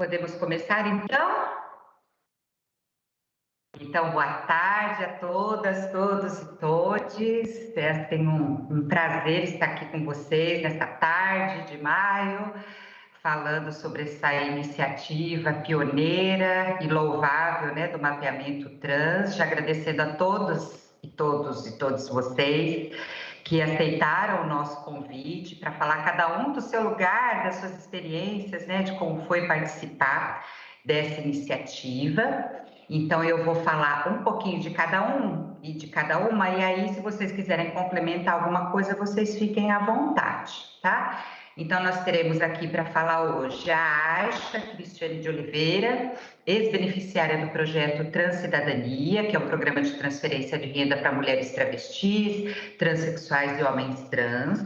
Podemos começar, então? Então, boa tarde a todas, todos e todes. Tenho um prazer estar aqui com vocês nesta tarde de maio, falando sobre essa iniciativa pioneira e louvável, né, do mapeamento trans. Já agradecendo a todos e todos vocês que aceitaram o nosso convite para falar cada um do seu lugar, das suas experiências, né, de como foi participar dessa iniciativa. Então, eu vou falar um pouquinho de cada um e de cada uma, e aí, se vocês quiserem complementar alguma coisa, vocês fiquem à vontade, tá? Então, nós teremos aqui para falar hoje a Aisha Cristiane de Oliveira, ex-beneficiária do projeto Transcidadania, que é um programa de transferência de renda para mulheres travestis, transexuais e homens trans.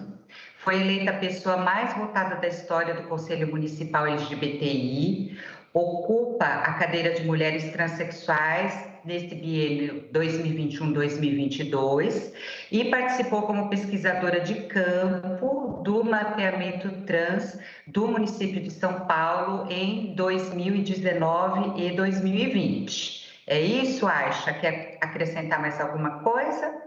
Foi eleita a pessoa mais votada da história do Conselho Municipal LGBTI, ocupa a cadeira de mulheres transexuais neste biênio 2021-2022 e participou como pesquisadora de campo do mapeamento trans do município de São Paulo em 2019 e 2020. É isso, Aisha? Quer acrescentar mais alguma coisa?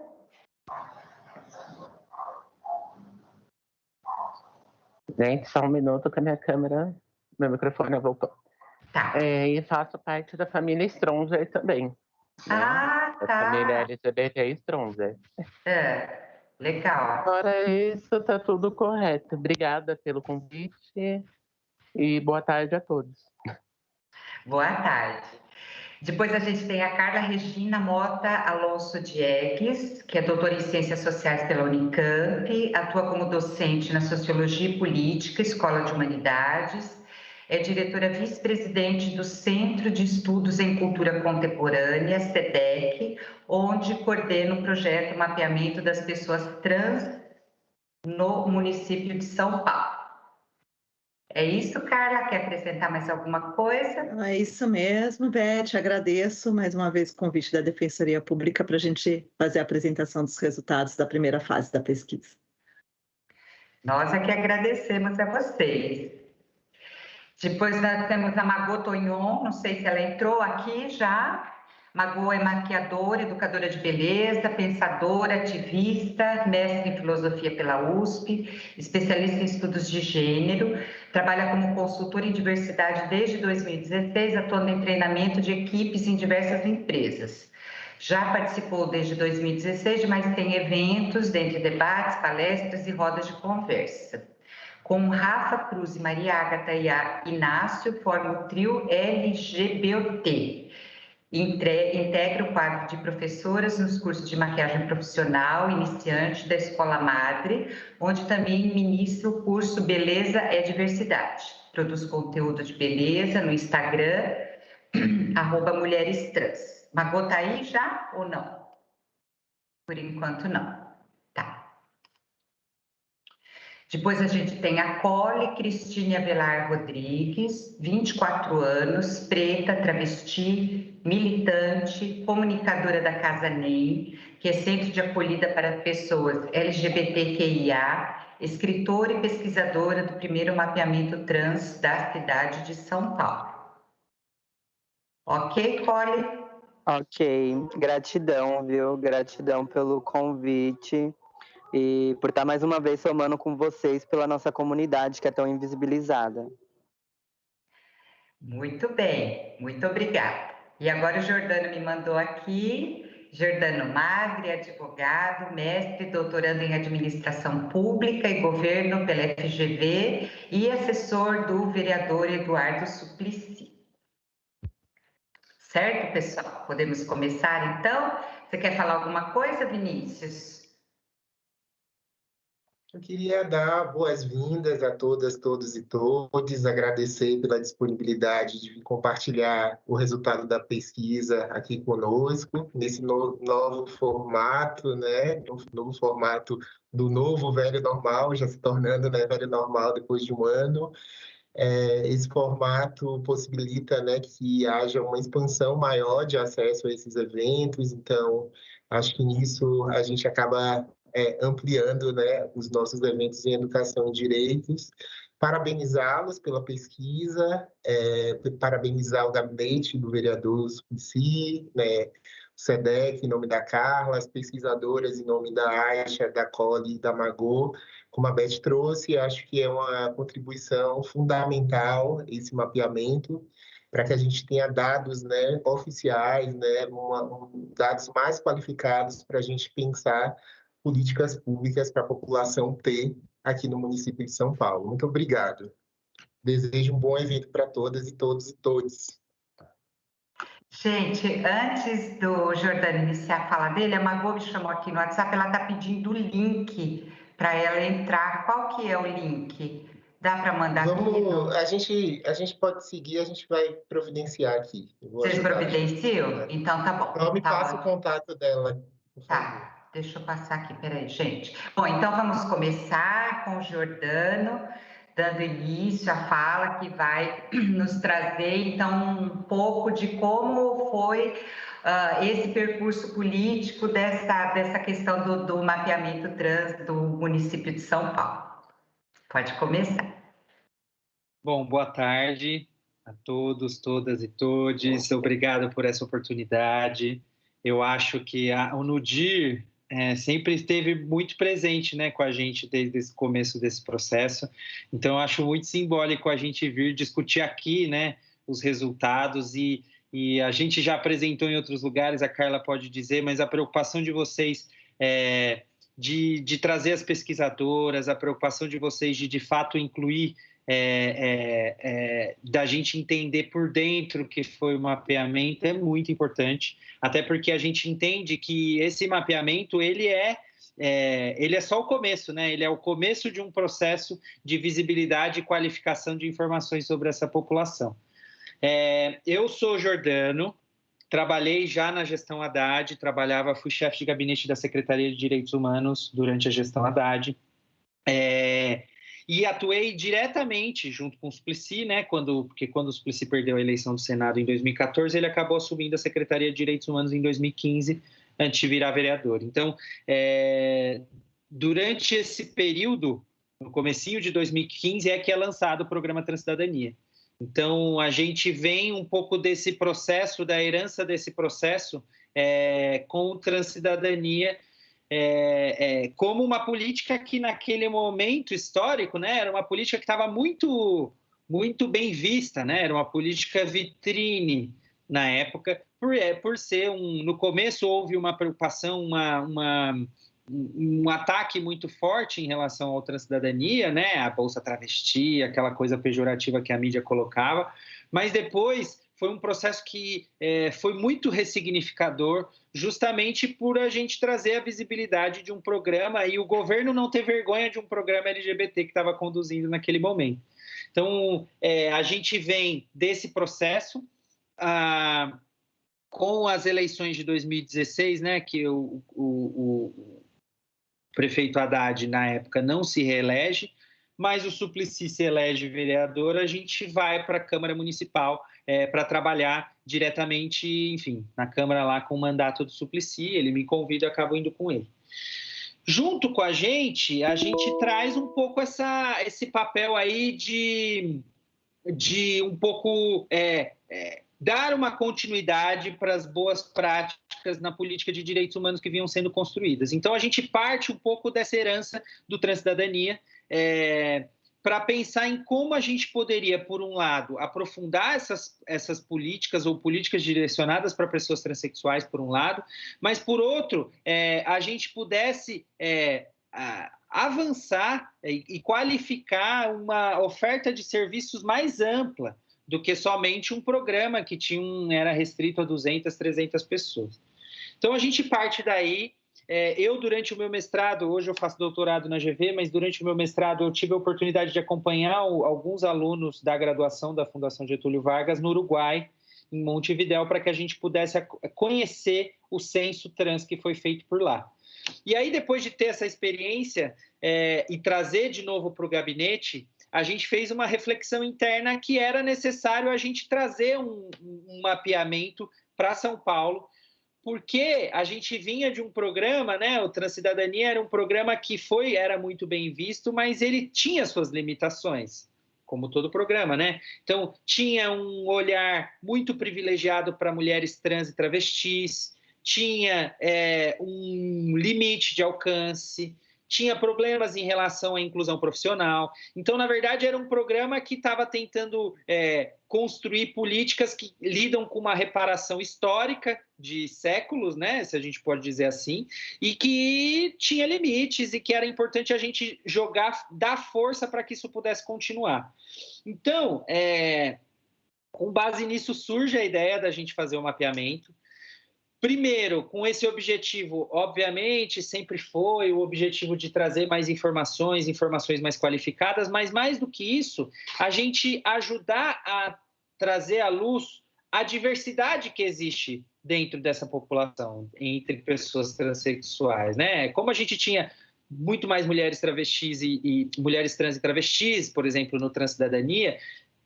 Gente, só um minuto que a minha câmera, meu microfone voltou. Tá. E faço parte da família Stronger também. Ah, né? tá. A família LGBT Stronger. Legal. Fora isso, tá tudo correto. Obrigada pelo convite e boa tarde a todos. Boa tarde. Depois a gente tem a Carla Regina Mota Alonso Diegues, que é doutora em Ciências Sociais pela Unicamp, atua como docente na Sociologia e Política, Escola de Humanidades, é diretora vice-presidente do Centro de Estudos em Cultura Contemporânea, SEDEC, onde coordena o projeto Mapeamento das Pessoas Trans no município de São Paulo. É isso, Carla? Quer acrescentar mais alguma coisa? É isso mesmo, Beth. Agradeço mais uma vez o convite da Defensoria Pública para a gente fazer a apresentação dos resultados da primeira fase da pesquisa. Nós é que agradecemos a vocês. Depois nós temos a Margot Tonhon, não sei se ela entrou aqui já. Margot é maquiadora, educadora de beleza, pensadora, ativista, mestre em filosofia pela USP, especialista em estudos de gênero, trabalha como consultora em diversidade desde 2016, atuando em treinamento de equipes em diversas empresas. Já participou desde 2016 de mais de 100 eventos, dentre debates, palestras e rodas de conversa. Com Rafa Cruz e Maria Ágata Inácio, forma o trio LGBT. Integra o quadro de professoras nos cursos de maquiagem profissional iniciante da Escola Madre, onde também ministra o curso Beleza é Diversidade. Produz conteúdo de beleza no Instagram, @mulherestrans. Margot tá aí já ou não? Por enquanto não. Tá. Depois a gente tem a Cole Cristine Avelar Rodrigues, 24 anos, preta, travesti, militante, comunicadora da Casa NEM, que é Centro de Acolhida para Pessoas LGBTQIA, escritora e pesquisadora do primeiro mapeamento trans da cidade de São Paulo. Ok, Cole? Ok, gratidão, viu? Gratidão pelo convite e por estar mais uma vez somando com vocês pela nossa comunidade que é tão invisibilizada. Muito bem, muito obrigada. E agora o Jordano me mandou aqui, Jordano Magri, advogado, mestre, doutorando em administração pública e governo pela FGV e assessor do vereador Eduardo Suplicy. Certo, pessoal? Podemos começar, então? Você quer falar alguma coisa, Vinícius? Eu queria dar boas-vindas a todas, todos e todes, agradecer pela disponibilidade de compartilhar o resultado da pesquisa aqui conosco, nesse novo formato, né? Novo formato do novo velho normal, já se tornando, né, velho normal depois de um ano. Esse formato possibilita, né, que haja uma expansão maior de acesso a esses eventos, então acho que nisso a gente acaba ampliando, né, os nossos eventos em educação e direitos. parabenizá-los pela pesquisa, parabenizar o gabinete do vereador Suplicy, né, o SEDEC, em nome da Carla, as pesquisadoras em nome da Aisha, da Cole e da Margot, como a Beth trouxe, acho que é uma contribuição fundamental esse mapeamento, para que a gente tenha dados, né, oficiais, né, dados mais qualificados para a gente pensar políticas públicas para a população ter aqui no município de São Paulo. Muito obrigado. Desejo um bom evento para todas e todos e todes. Gente, antes do Jordano iniciar a fala dele, a Margot me chamou aqui no WhatsApp, ela está pedindo o link para ela entrar. Qual que é o link? Dá para mandar aqui? No... A gente pode seguir, a gente vai providenciar aqui. Vocês providenciam? Então tá bom. Então me tá passa o contato dela. Tá, deixa eu passar aqui, peraí, gente. Bom, então vamos começar com o Jordano, dando início à fala que vai nos trazer, então, um pouco de como foi esse percurso político dessa questão do mapeamento trans do município de São Paulo. Pode começar. Bom, boa tarde a todos, todas e todes. Obrigado por essa oportunidade. Eu acho que o NUDIR sempre esteve muito presente, né, com a gente desde o começo desse processo. Então, eu acho muito simbólico a gente vir discutir aqui, né, os resultados e a gente já apresentou em outros lugares, a Carla pode dizer, mas a preocupação de vocês de trazer as pesquisadoras, a preocupação de vocês de fato incluir, da gente entender por dentro o que foi o mapeamento é muito importante, até porque a gente entende que esse mapeamento ele é só o começo, né? Ele é o começo de um processo de visibilidade e qualificação de informações sobre essa população. Eu sou Jordano, trabalhei já na gestão Haddad, fui chefe de gabinete da Secretaria de Direitos Humanos durante a gestão Haddad, e atuei diretamente junto com o Suplicy, né, porque quando o Suplicy perdeu a eleição do Senado em 2014, ele acabou assumindo a Secretaria de Direitos Humanos em 2015, antes de virar vereador. Então, durante esse período, no comecinho de 2015, é que é lançado o programa Transcidadania. Então, a gente vem um pouco desse processo, da herança desse processo, com o Transcidadania, como uma política que, naquele momento histórico, né, era uma política que estava muito, muito bem vista, né, era uma política vitrine na época, por ser no começo houve uma preocupação, um ataque muito forte em relação à Transcidadania, né? A Bolsa Travesti, aquela coisa pejorativa que a mídia colocava, mas depois foi um processo que foi muito ressignificador, justamente por a gente trazer a visibilidade de um programa e o governo não ter vergonha de um programa LGBT que estava conduzindo naquele momento. Então, a gente vem desse processo, com as eleições de 2016, né, que o prefeito Haddad, na época, não se reelege, mas o Suplicy se elege vereador, a gente vai para a Câmara Municipal para trabalhar diretamente, enfim, na Câmara lá com o mandato do Suplicy, ele me convida, eu acabo indo com ele. Junto com a gente traz um pouco esse papel aí de um pouco dar uma continuidade para as boas práticas na política de direitos humanos que vinham sendo construídas. Então, a gente parte um pouco dessa herança do Transcidadania para pensar em como a gente poderia, por um lado, aprofundar essas políticas ou políticas direcionadas para pessoas transexuais, por um lado, mas, por outro, a gente pudesse avançar e qualificar uma oferta de serviços mais ampla do que somente um programa que era restrito a 200, 300 pessoas. Então, a gente parte daí. Eu, durante o meu mestrado, hoje eu faço doutorado na GV, mas durante o meu mestrado eu tive a oportunidade de acompanhar alguns alunos da graduação da Fundação Getúlio Vargas no Uruguai, em Montevidéu, para que a gente pudesse conhecer o censo trans que foi feito por lá. E aí, depois de ter essa experiência e trazer de novo para o gabinete, a gente fez uma reflexão interna que era necessário a gente trazer um mapeamento para São Paulo, porque a gente vinha de um programa, né? O Transcidadania era um programa que era muito bem visto, mas ele tinha suas limitações, como todo programa, né? Então, tinha um olhar muito privilegiado para mulheres trans e travestis, tinha um limite de alcance, tinha problemas em relação à inclusão profissional. Então, na verdade, era um programa que estava tentando construir políticas que lidam com uma reparação histórica de séculos, né, se a gente pode dizer assim, e que tinha limites e que era importante a gente dar força para que isso pudesse continuar. Então, com base nisso, surge a ideia da gente fazer o mapeamento. Primeiro, com esse objetivo, obviamente, sempre foi o objetivo de trazer mais informações mais qualificadas, mas mais do que isso, a gente ajudar a trazer à luz a diversidade que existe dentro dessa população, entre pessoas transexuais, né? Como a gente tinha muito mais mulheres travestis e mulheres trans e travestis, por exemplo, no Transcidadania,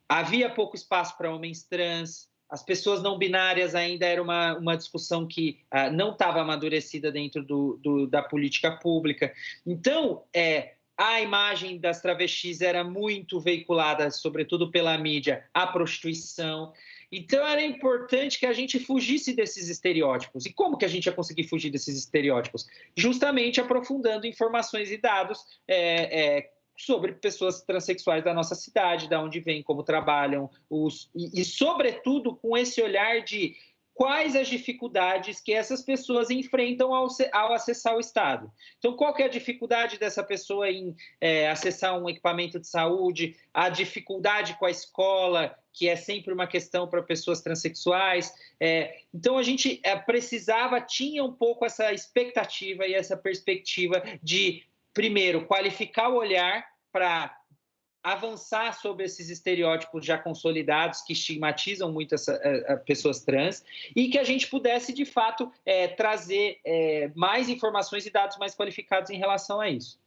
havia pouco espaço para homens trans. As pessoas não binárias ainda era uma discussão que não estava amadurecida dentro da política pública. Então, a imagem das travestis era muito veiculada, sobretudo pela mídia, à prostituição. Então, era importante que a gente fugisse desses estereótipos. E como que a gente ia conseguir fugir desses estereótipos? Justamente aprofundando informações e dados sobre pessoas transexuais da nossa cidade, de onde vêm, como trabalham, e, sobretudo, com esse olhar de quais as dificuldades que essas pessoas enfrentam ao acessar o Estado. Então, qual que é a dificuldade dessa pessoa em acessar um equipamento de saúde, a dificuldade com a escola, que é sempre uma questão para pessoas transexuais. Então, a gente tinha um pouco essa expectativa e essa perspectiva de, primeiro, qualificar o olhar para avançar sobre esses estereótipos já consolidados que estigmatizam muito pessoas trans e que a gente pudesse, de fato, trazer mais informações e dados mais qualificados em relação a isso.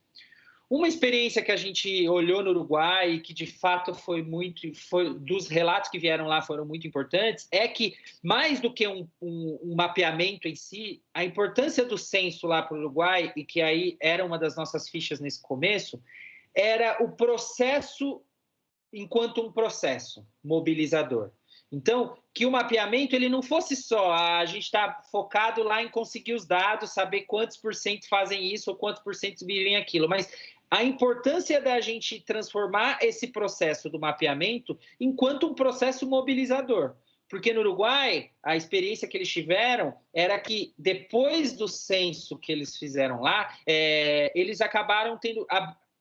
Uma experiência que a gente olhou no Uruguai e que, de fato, dos relatos que vieram lá foram muito importantes, é que, mais do que um mapeamento em si, a importância do censo lá para o Uruguai, e que aí era uma das nossas fichas nesse começo, era o processo enquanto um processo mobilizador. Então, que o mapeamento ele não fosse só a gente está focado lá em conseguir os dados, saber quantos por cento fazem isso ou quantos por cento vivem aquilo, mas a importância da gente transformar esse processo do mapeamento enquanto um processo mobilizador. Porque no Uruguai, a experiência que eles tiveram era que depois do censo que eles fizeram lá, eles acabaram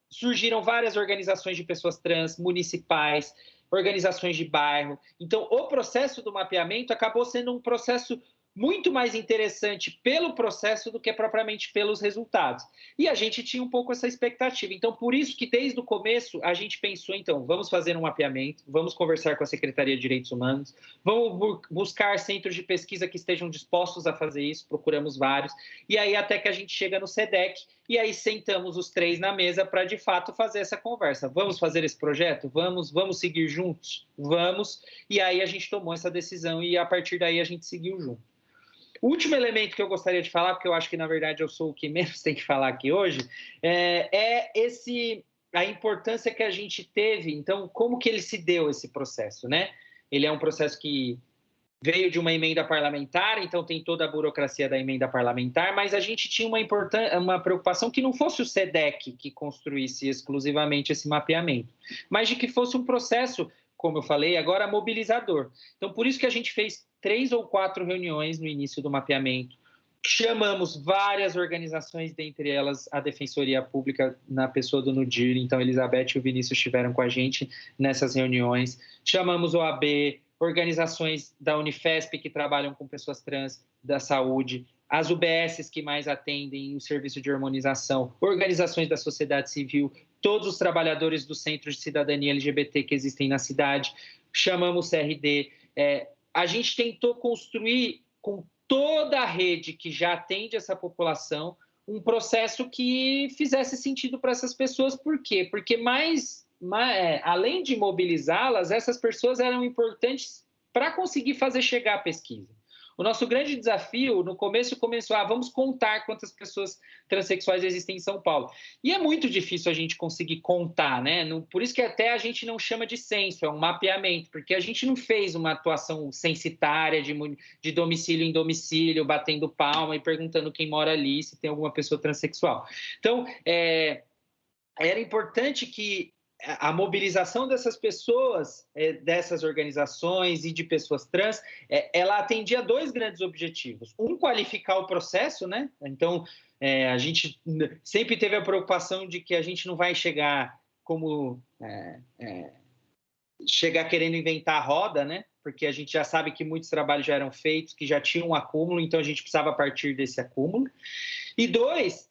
surgiram várias organizações de pessoas trans, municipais, organizações de bairro. Então, o processo do mapeamento acabou sendo um processo muito mais interessante pelo processo do que propriamente pelos resultados. E a gente tinha um pouco essa expectativa. Então, por isso que desde o começo a gente pensou, então, vamos fazer um mapeamento, vamos conversar com a Secretaria de Direitos Humanos, vamos buscar centros de pesquisa que estejam dispostos a fazer isso, procuramos vários, e aí até que a gente chega no SEDEC, e aí sentamos os três na mesa para, de fato, fazer essa conversa. Vamos fazer esse projeto? Vamos seguir juntos? Vamos. E aí a gente tomou essa decisão e, a partir daí, a gente seguiu junto. O último elemento que eu gostaria de falar, porque eu acho que, na verdade, eu sou o que menos tem que falar aqui hoje, a importância que a gente teve. Então, como que ele se deu, esse processo, né? Ele é um processo que veio de uma emenda parlamentar, então tem toda a burocracia da emenda parlamentar, mas a gente tinha uma preocupação que não fosse o SEDEC que construísse exclusivamente esse mapeamento, mas de que fosse um processo, como eu falei, agora mobilizador. Então, por isso que a gente fez 3 ou 4 reuniões no início do mapeamento, chamamos várias organizações, dentre elas a Defensoria Pública, na pessoa do Nudir, então Elizabeth e o Vinícius estiveram com a gente nessas reuniões, chamamos o OAB, organizações da Unifesp que trabalham com pessoas trans, da saúde, as UBSs que mais atendem o serviço de harmonização, organizações da sociedade civil, todos os trabalhadores do Centro de Cidadania LGBT que existem na cidade, chamamos o CRD. A gente tentou construir com toda a rede que já atende essa população um processo que fizesse sentido para essas pessoas. Por quê? Porque além de mobilizá-las, essas pessoas eram importantes para conseguir fazer chegar a pesquisa. O nosso grande desafio, no começo, começou vamos contar quantas pessoas transexuais existem em São Paulo. E é muito difícil a gente conseguir contar, né? Por isso que até a gente não chama de censo, é um mapeamento, porque a gente não fez uma atuação censitária de domicílio em domicílio, batendo palma e perguntando quem mora ali, se tem alguma pessoa transexual. Então, era importante que a mobilização dessas pessoas, dessas organizações e de pessoas trans, ela atendia 2 grandes objetivos. Um, qualificar o processo, né? Então, a gente sempre teve a preocupação de que a gente não vai chegar chegar querendo inventar a roda, né? Porque a gente já sabe que muitos trabalhos já eram feitos, que já tinham um acúmulo, então a gente precisava partir desse acúmulo. E 2,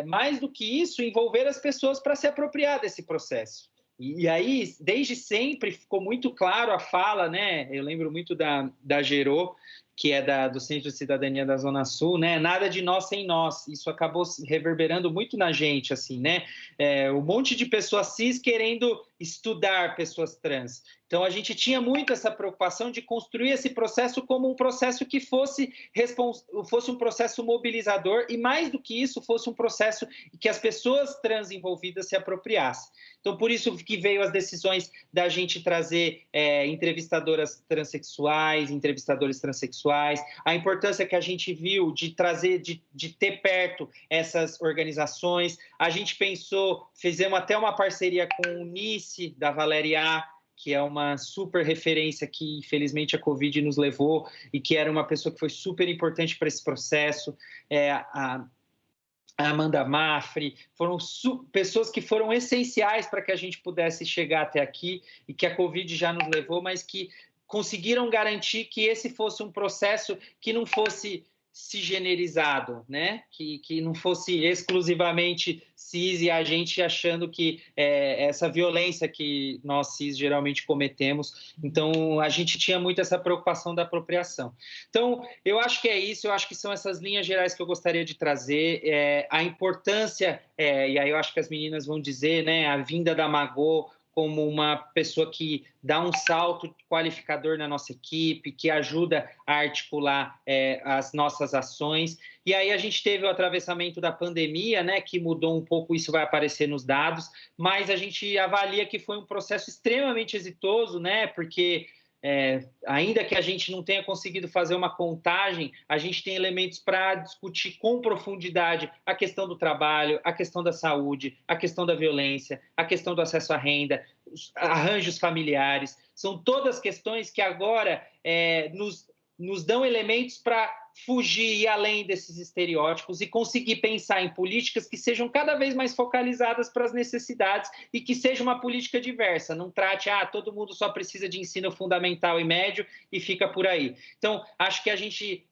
mais do que isso, envolver as pessoas para se apropriar desse processo. E aí, desde sempre, ficou muito claro a fala, né? Eu lembro muito da Gerô, que é do Centro de Cidadania da Zona Sul, né? Nada de nós sem nós. Isso acabou reverberando muito na gente, assim, né? Um monte de pessoas cis querendo estudar pessoas trans. Então, a gente tinha muito essa preocupação de construir esse processo como um processo que fosse um processo mobilizador e, mais do que isso, fosse um processo que as pessoas trans envolvidas se apropriassem. Então, por isso que veio as decisões da gente trazer entrevistadoras transexuais, entrevistadores transexuais, a importância que a gente viu de trazer, de ter perto essas organizações. A gente pensou, fizemos até uma parceria com o Nice, da Valéria, que é uma super referência que, infelizmente, a Covid nos levou e que era uma pessoa que foi super importante para esse processo. A Amanda Mafri, foram pessoas que foram essenciais para que a gente pudesse chegar até aqui e que a Covid já nos levou, mas que conseguiram garantir que esse fosse um processo que não fosse cisgenerizado, né? Que não fosse exclusivamente cis e a gente achando que essa violência que nós cis geralmente cometemos. Então, a gente tinha muito essa preocupação da apropriação. Então, eu acho que é isso, eu acho que são essas linhas gerais que eu gostaria de trazer. A importância, e aí eu acho que as meninas vão dizer, né? A vinda da Magô como uma pessoa que dá um salto qualificador na nossa equipe, que ajuda a articular as nossas ações. E aí a gente teve o atravessamento da pandemia, né, que mudou um pouco, isso vai aparecer nos dados, mas a gente avalia que foi um processo extremamente exitoso, né, porque ainda que a gente não tenha conseguido fazer uma contagem, a gente tem elementos para discutir com profundidade a questão do trabalho, a questão da saúde, a questão da violência, a questão do acesso à renda, os arranjos familiares. São todas questões que agora nos dão elementos para fugir e ir além desses estereótipos e conseguir pensar em políticas que sejam cada vez mais focalizadas para as necessidades e que seja uma política diversa, não trate, todo mundo só precisa de ensino fundamental e médio e fica por aí. Então, acho que a gente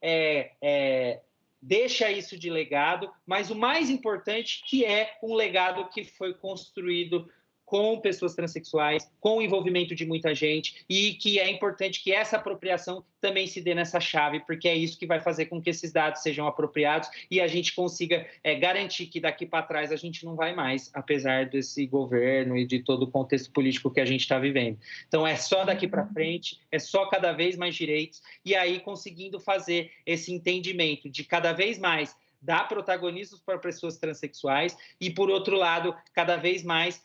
deixa isso de legado, mas o mais importante que é um legado que foi construído com pessoas transexuais, com o envolvimento de muita gente, e que é importante que essa apropriação também se dê nessa chave, porque é isso que vai fazer com que esses dados sejam apropriados e a gente consiga garantir que daqui para trás a gente não vai mais, apesar desse governo e de todo o contexto político que a gente está vivendo. Então, é só daqui para frente, é só cada vez mais direitos, e aí conseguindo fazer esse entendimento de cada vez mais dar protagonismo para pessoas transexuais e, por outro lado, cada vez mais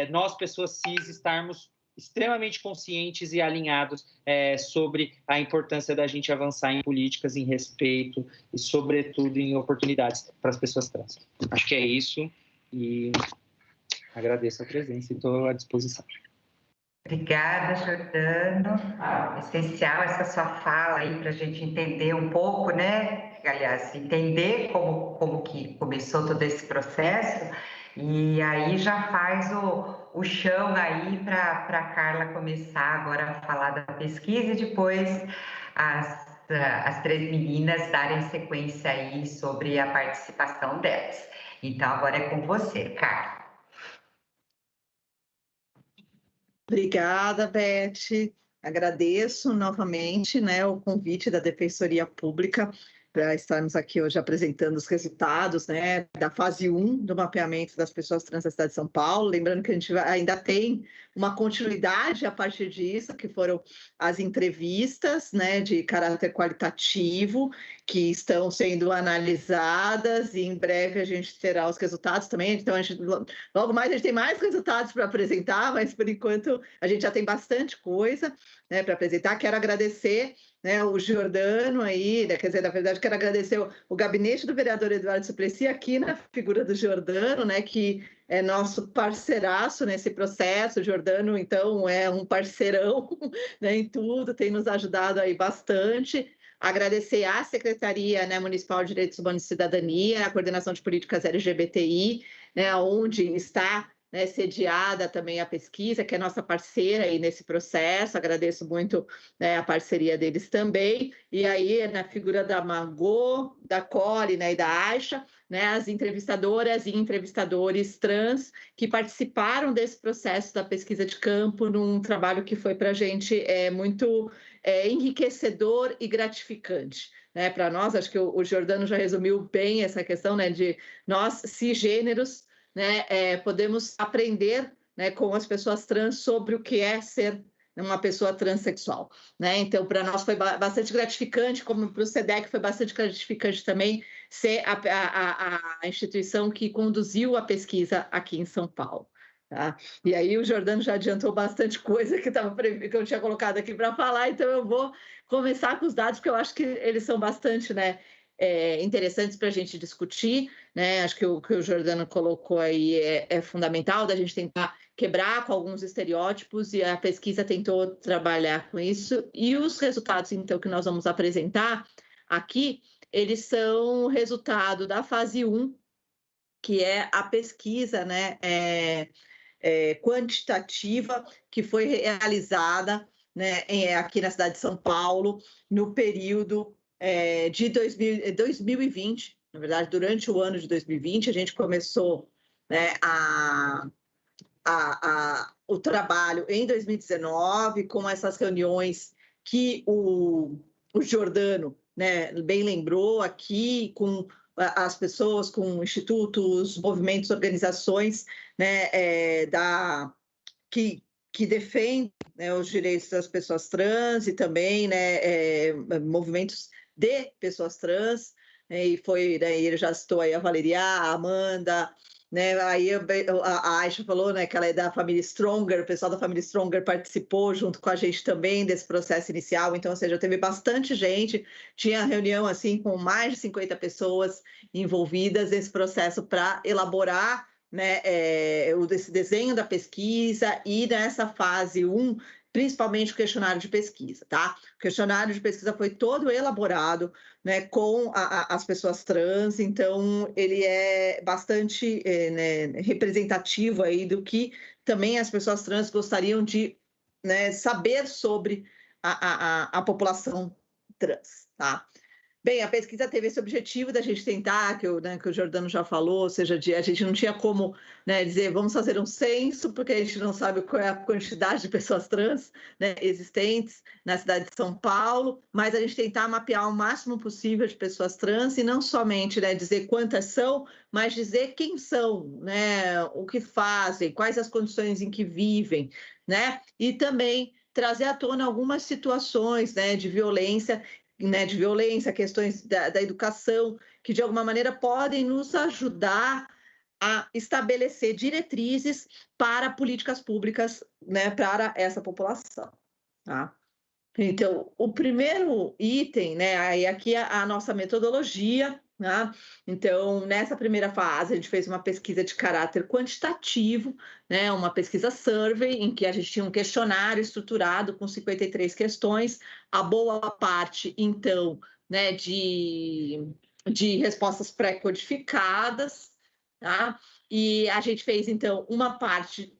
nós, pessoas cis, estarmos extremamente conscientes e alinhados sobre a importância da gente avançar em políticas, em respeito e, sobretudo, em oportunidades para as pessoas trans. Acho que é isso e agradeço a presença e estou à disposição. Obrigada, Jordano. Essencial essa sua fala aí para a gente entender um pouco, né? Aliás, entender como que começou todo esse processo e aí já faz o chão aí para a Carla começar agora a falar da pesquisa e depois as 3 meninas darem sequência aí sobre a participação delas. Então, agora é com você, Carla. Obrigada, Beth. Agradeço novamente, né, o convite da Defensoria Pública para estarmos aqui hoje apresentando os resultados, né, da fase 1 do mapeamento das pessoas trans da cidade de São Paulo. Lembrando que a gente ainda tem uma continuidade a partir disso, que foram as entrevistas, né, de caráter qualitativo, que estão sendo analisadas, e em breve a gente terá os resultados também. Então, logo mais a gente tem mais resultados para apresentar, mas por enquanto a gente já tem bastante coisa, né, para apresentar. Quero agradecer, né, o Giordano aí, né, quer dizer, na verdade, quero agradecer o gabinete do vereador Eduardo Suplicy, aqui na figura do Giordano, né, que é nosso parceiraço nesse processo. O Giordano, então, é um parceirão, né, em tudo, tem nos ajudado aí bastante. Agradecer à Secretaria, né, Municipal de Direitos Humanos e Cidadania, a Coordenação de Políticas LGBTI, né, onde está, né, sediada também a pesquisa, que é nossa parceira aí nesse processo. Agradeço muito, né, a parceria deles também. E aí, na figura da Margot, da Cole, né, e da Aisha, né, as entrevistadoras e entrevistadores trans que participaram desse processo da pesquisa de campo, num trabalho que foi para a gente muito enriquecedor e gratificante. Né, para nós, acho que o Giordano já resumiu bem essa questão, né, de nós, cisgêneros, né, podemos aprender, né, com as pessoas trans sobre o que é ser uma pessoa transexual. Né? Então, para nós foi bastante gratificante, como para o SEDEC foi bastante gratificante também ser a instituição que conduziu a pesquisa aqui em São Paulo. Tá? E aí o Giordano já adiantou bastante coisa que eu tinha colocado aqui para falar, então eu vou começar com os dados, porque eu acho que eles são bastante, né, interessantes para a gente discutir, né? Acho que o que o Giordano colocou aí é fundamental, da gente tentar quebrar com alguns estereótipos, e a pesquisa tentou trabalhar com isso. E os resultados, então, que nós vamos apresentar aqui, eles são resultado da fase 1, que é a pesquisa, né, quantitativa, que foi realizada, né, aqui na cidade de São Paulo, no período de 2020, na verdade, durante o ano de 2020, a gente começou, né, o trabalho em 2019, com essas reuniões que o Giordano, né, bem lembrou aqui, com as pessoas, com institutos, movimentos, organizações, né, que defendem, né, os direitos das pessoas trans, e também, né, movimentos de pessoas trans, né, e foi, né, ele já citou aí a Valeria, a Amanda, né, aí a Aisha falou, né, que ela é da família Stronger, o pessoal da família Stronger participou junto com a gente também desse processo inicial. Então, ou seja, teve bastante gente, tinha reunião assim com mais de 50 pessoas envolvidas nesse processo para elaborar, né, esse desenho da pesquisa, e nessa fase 1, principalmente o questionário de pesquisa, tá? O questionário de pesquisa foi todo elaborado, né, com as pessoas trans, então ele é bastante né, representativo aí do que também as pessoas trans gostariam de, né, saber sobre a população trans, tá? Bem, a pesquisa teve esse objetivo da gente tentar, que o Giordano já falou, ou seja, a gente não tinha como, né, dizer vamos fazer um censo, porque a gente não sabe qual é a quantidade de pessoas trans, né, existentes na cidade de São Paulo, mas a gente tentar mapear o máximo possível de pessoas trans, e não somente, né, dizer quantas são, mas dizer quem são, né, o que fazem, quais as condições em que vivem, né, e também trazer à tona algumas situações, né, de violência, questões da educação, que de alguma maneira podem nos ajudar a estabelecer diretrizes para políticas públicas, né, para essa população. Tá? Então, o primeiro item, né, aí aqui a nossa metodologia, né? Então, nessa primeira fase, a gente fez uma pesquisa de caráter quantitativo, né, uma pesquisa survey, em que a gente tinha um questionário estruturado com 53 questões, a boa parte, então, né, de respostas pré-codificadas, tá? E a gente fez, então, uma parte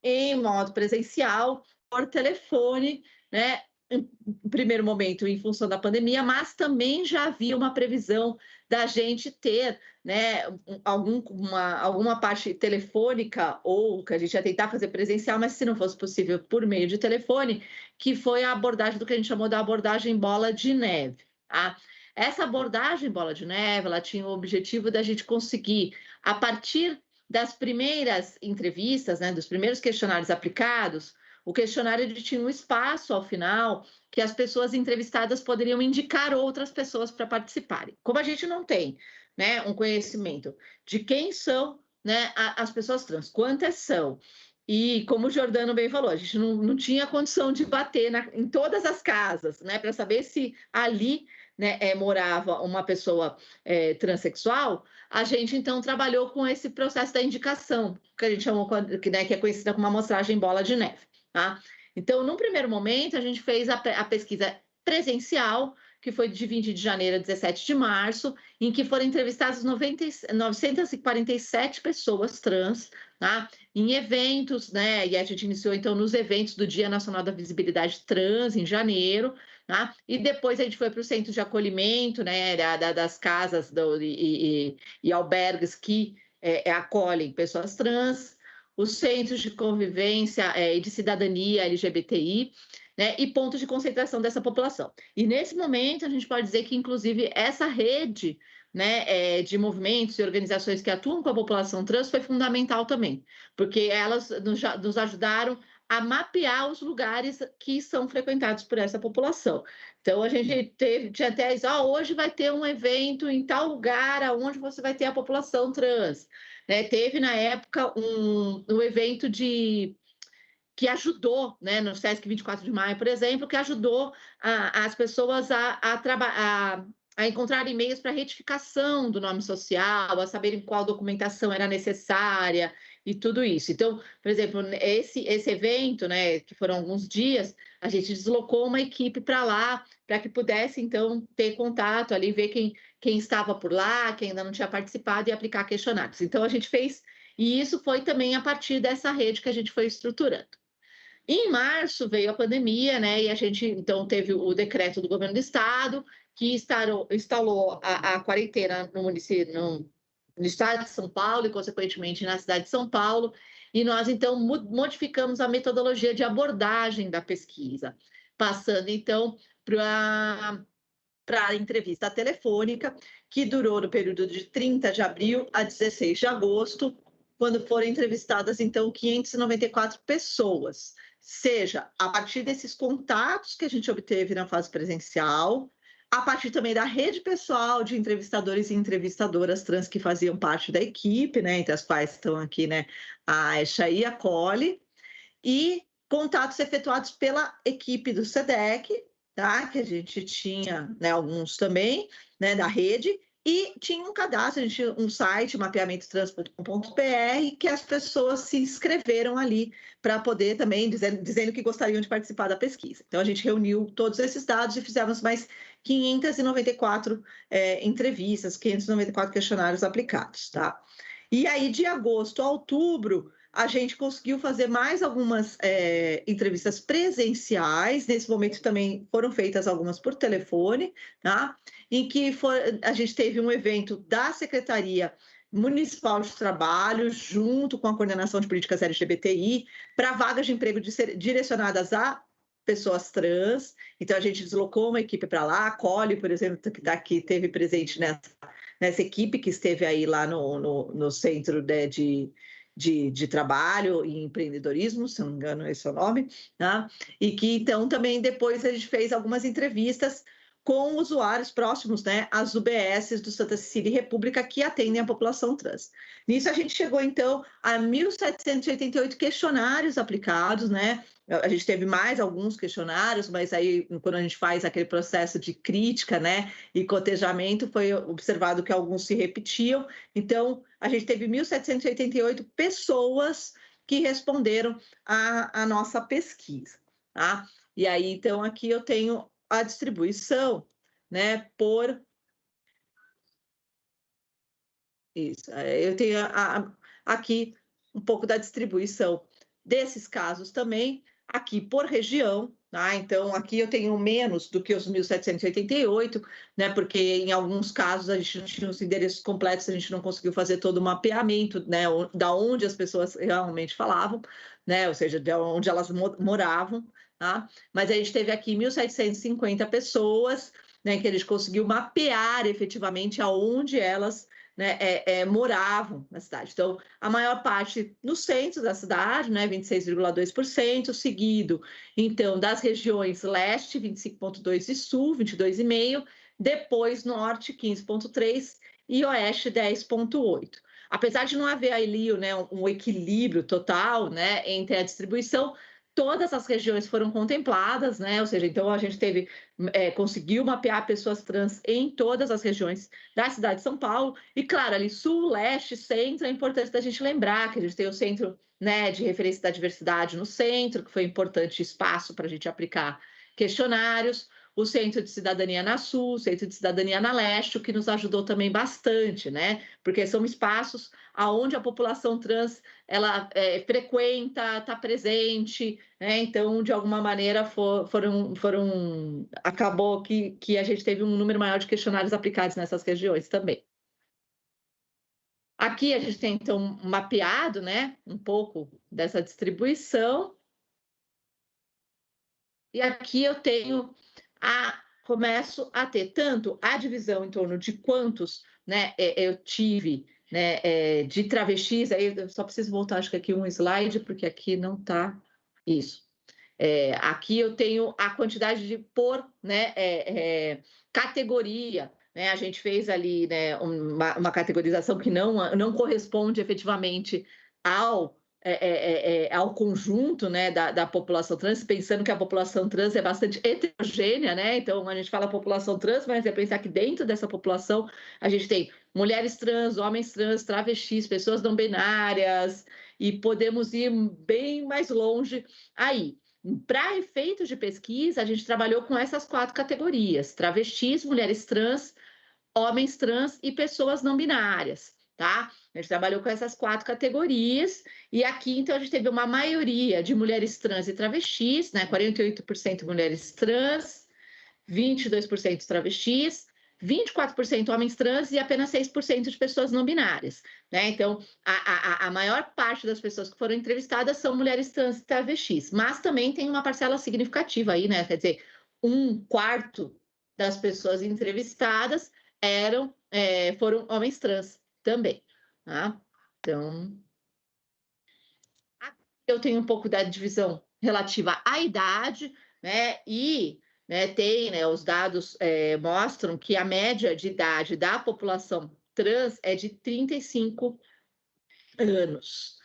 em modo presencial, por telefone, né, em primeiro momento em função da pandemia, mas também já havia uma previsão da gente ter, né, alguma parte telefônica, ou que a gente ia tentar fazer presencial, mas se não fosse possível por meio de telefone, que foi a abordagem do que a gente chamou da abordagem bola de neve. Tá? essa abordagem bola de neve, ela tinha o objetivo da gente conseguir, a partir das primeiras entrevistas, né, dos primeiros questionários aplicados, o questionário ele tinha um espaço ao final que as pessoas entrevistadas poderiam indicar outras pessoas para participarem. Como a gente não tem, né, um conhecimento de quem são, né, as pessoas trans, quantas são, e como o Jordano bem falou, a gente não tinha condição de bater em todas as casas, né, para saber se ali, né, morava uma pessoa transexual. A gente então trabalhou com esse processo da indicação, que a gente chamou, né, que é conhecida como amostragem bola de neve. Tá? Então, num primeiro momento, a gente fez a pesquisa presencial, que foi de 20 de janeiro a 17 de março, em que foram entrevistadas 947 pessoas trans, tá? Em eventos, né? E a gente iniciou, então, nos eventos do Dia Nacional da Visibilidade Trans, em janeiro, tá? E depois a gente foi para o centro de acolhimento, né? Das casas e albergues que acolhem pessoas trans, os centros de convivência e de cidadania LGBTI, né, e pontos de concentração dessa população. E nesse momento a gente pode dizer que, inclusive, essa rede, né, de movimentos e organizações que atuam com a população trans foi fundamental também, porque elas nos ajudaram a mapear os lugares que são frequentados por essa população. Então, a gente tinha até isso, hoje vai ter um evento em tal lugar onde você vai ter a população trans. Né? Teve, na época, um evento que ajudou, né, no Sesc 24 de Maio, por exemplo, que ajudou as pessoas a encontrar meios para retificação do nome social, a saberem qual documentação era necessária e tudo isso. Então, por exemplo, esse evento, né, que foram alguns dias, a gente deslocou uma equipe para lá, para que pudesse, então, ter contato ali, ver quem estava por lá, quem ainda não tinha participado e aplicar questionários. Então, a gente fez, e isso foi também a partir dessa rede que a gente foi estruturando. Em março veio a pandemia, né? E a gente então teve o decreto do governo do estado que instalou a quarentena no município, no estado de São Paulo e, consequentemente, na cidade de São Paulo. E nós então modificamos a metodologia de abordagem da pesquisa, passando então para a entrevista telefônica, que durou no período de 30 de abril a 16 de agosto, quando foram entrevistadas, então, 594 pessoas, seja a partir desses contatos que a gente obteve na fase presencial, a partir também da rede pessoal de entrevistadores e entrevistadoras trans que faziam parte da equipe, né, entre as quais estão aqui, né, a Esha e a Cole, e contatos efetuados pela equipe do SEDEC, tá, que a gente tinha, né, alguns também, né, da rede, e tinha um cadastro, a gente tinha um site, mapeamentotrans.com.br, que as pessoas se inscreveram ali para poder também, dizendo que gostariam de participar da pesquisa. Então, a gente reuniu todos esses dados e fizemos mais 594 entrevistas, 594 questionários aplicados, tá? E aí, de agosto a outubro, a gente conseguiu fazer mais algumas entrevistas presenciais. Nesse momento também foram feitas algumas por telefone, tá? Em que a gente teve um evento da Secretaria Municipal de Trabalho, junto com a Coordenação de Políticas LGBTI, para vagas de emprego direcionadas a pessoas trans. Então, a gente deslocou uma equipe para lá. A Cole, por exemplo, que daqui teve presente nessa equipe que esteve aí lá no Centro de Trabalho e Empreendedorismo, se não me engano, esse é o nome, tá? E que, então, também depois a gente fez algumas entrevistas com usuários próximos, né, às UBSs do Santa Cecília e República que atendem a população trans. Nisso a gente chegou, então, a 1.788 questionários aplicados, né? A gente teve mais alguns questionários, mas aí, quando a gente faz aquele processo de crítica, né, e cotejamento, foi observado que alguns se repetiam. Então, a gente teve 1.788 pessoas que responderam à nossa pesquisa, tá? E aí, então, aqui eu tenho a distribuição, né, por... Isso, eu tenho aqui um pouco da distribuição desses casos também, aqui por região, tá? Então, aqui eu tenho menos do que os 1.788, né, porque em alguns casos a gente não tinha os endereços completos, a gente não conseguiu fazer todo o mapeamento, né, da onde as pessoas realmente falavam, né, ou seja, de onde elas moravam, tá? Mas a gente teve aqui 1.750 pessoas né, que a gente conseguiu mapear efetivamente aonde elas, né, moravam na cidade. Então, a maior parte no centro da cidade, né, 26,2%, seguido, então, das regiões leste, 25,2%, e sul, 22,5%, depois norte, 15,3%, e oeste, 10,8%. Apesar de não haver ali, né, um equilíbrio total, né, entre a distribuição, todas as regiões foram contempladas, né? Ou seja, então a gente conseguiu mapear pessoas trans em todas as regiões da cidade de São Paulo. E, claro, ali sul, leste, centro, é importante da gente lembrar que a gente tem o centro, né, de referência da diversidade no centro, que foi importante espaço para a gente aplicar questionários, o Centro de Cidadania na Sul, o Centro de Cidadania na Leste, o que nos ajudou também bastante, né? Porque são espaços onde a população trans ela frequenta, está presente, né? Então, de alguma maneira, acabou que a gente teve um número maior de questionários aplicados nessas regiões também. Aqui a gente tem, então, mapeado, né, um pouco dessa distribuição. E aqui eu tenho começo a ter tanto a divisão em torno de quantos, né, eu tive, né, de travestis. Aí eu só preciso voltar, acho que aqui um slide, porque aqui não está isso. Aqui eu tenho a quantidade de por, né, categoria, né? A gente fez ali, né, uma categorização que não corresponde efetivamente ao conjunto, né, da população trans, pensando que a população trans é bastante heterogênea, né? Então, a gente fala população trans, mas é pensar que dentro dessa população a gente tem mulheres trans, homens trans, travestis, pessoas não binárias, e podemos ir bem mais longe aí. Para efeitos de pesquisa, a gente trabalhou com essas 4 categorias: travestis, mulheres trans, homens trans e pessoas não binárias, tá? A gente trabalhou com essas 4 categorias, e aqui, então, a gente teve uma maioria de mulheres trans e travestis, né? 48% mulheres trans, 22% travestis, 24% homens trans e apenas 6% de pessoas não binárias, né? Então, a maior parte das pessoas que foram entrevistadas são mulheres trans e travestis, mas também tem uma parcela significativa aí, né? Quer dizer, 1/4 das pessoas entrevistadas foram homens trans também, tá? Então, aqui eu tenho um pouco da divisão relativa à idade, né? E tem, né, os dados mostram que a média de idade da população trans é de 35 anos,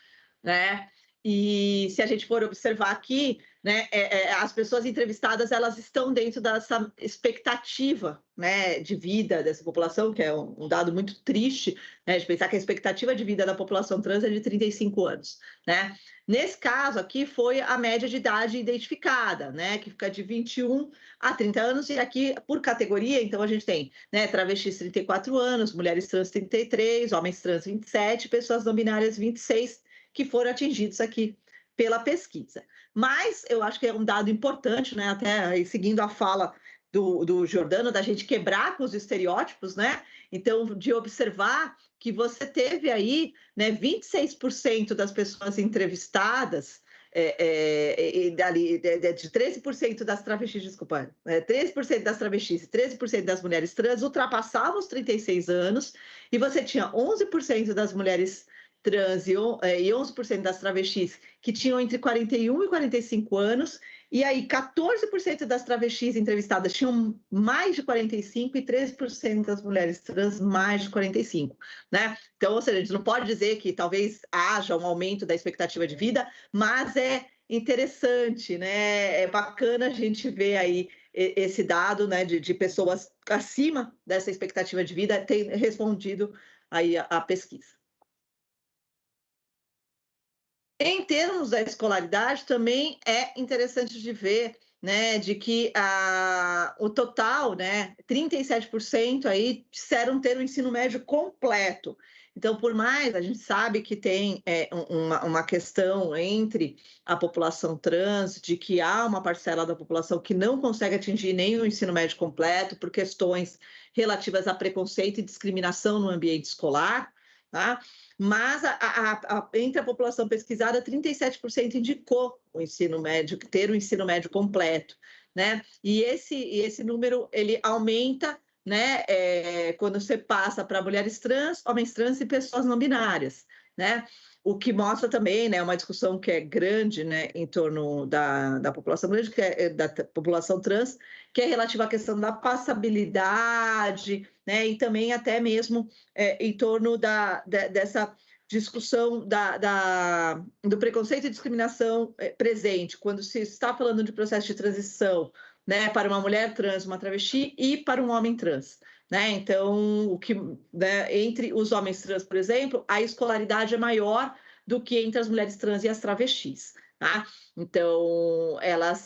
né? E se a gente for observar aqui, né, as pessoas entrevistadas, elas estão dentro dessa expectativa, né, de vida dessa população, que é um dado muito triste, né, de pensar que a expectativa de vida da população trans é de 35 anos, né? Nesse caso aqui foi a média de idade identificada, né, que fica de 21 a 30 anos, e aqui por categoria, então a gente tem, né, travestis 34 anos, mulheres trans 33, homens trans 27, pessoas não binárias 26, que foram atingidos aqui pela pesquisa. Mas eu acho que é um dado importante, né, até aí, seguindo a fala do Giordano, da gente quebrar com os estereótipos, né? Então, de observar que você teve aí, né, 26% das pessoas entrevistadas, de 13% das travestis, desculpa, 13% das travestis e 13% das mulheres trans ultrapassavam os 36 anos, e você tinha 11% das mulheres trans e 11% das travestis que tinham entre 41 e 45 anos, e aí 14% das travestis entrevistadas tinham mais de 45 e 13% das mulheres trans mais de 45, né? Então, ou seja, a gente não pode dizer que talvez haja um aumento da expectativa de vida, mas é interessante, né? É bacana a gente ver aí esse dado, né, de pessoas acima dessa expectativa de vida ter respondido aí a pesquisa. Em termos da escolaridade, também é interessante de ver, né, de que o total, né, 37% aí disseram ter o ensino médio completo. Então, por mais, a gente sabe que tem uma questão entre a população trans, de que há uma parcela da população que não consegue atingir nem o ensino médio completo por questões relativas a preconceito e discriminação no ambiente escolar, tá? Mas entre a população pesquisada, 37% indicou o ensino médio, ter o ensino médio completo, né? E esse número, ele aumenta, né, quando você passa para mulheres trans, homens trans e pessoas não binárias, né? O que mostra também, né, uma discussão que é grande, né, em torno da população grande, que é da população trans, que é relativa à questão da passabilidade, né, e também até mesmo em torno dessa discussão do preconceito e discriminação presente, quando se está falando de processo de transição, né, para uma mulher trans, uma travesti, e para um homem trans. Né? Então, né, entre os homens trans, por exemplo, a escolaridade é maior do que entre as mulheres trans e as travestis. Tá? Então,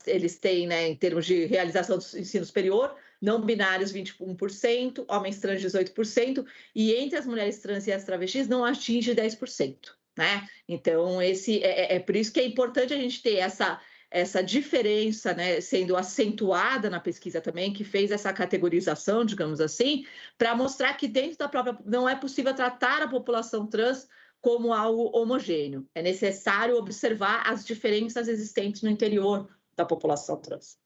eles têm, né, em termos de realização do ensino superior, não binários 21%, homens trans 18%, e entre as mulheres trans e as travestis não atinge 10%. Né? Então, é por isso que é importante a gente ter essa diferença, né, sendo acentuada na pesquisa também, que fez essa categorização, digamos assim, para mostrar que dentro da própria... não é possível tratar a população trans como algo homogêneo. É necessário observar as diferenças existentes no interior da população trans.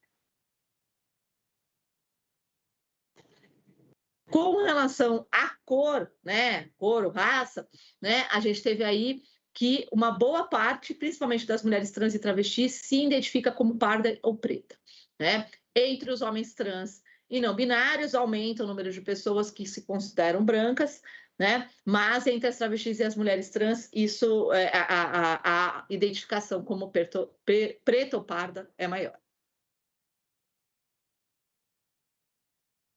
Com relação à cor, né, cor ou raça, né, a gente teve aí que uma boa parte, principalmente das mulheres trans e travestis, se identifica como parda ou preta. Né? Entre os homens trans e não binários, aumenta o número de pessoas que se consideram brancas, né? Mas entre as travestis e as mulheres trans, isso, a identificação como preta ou parda é maior.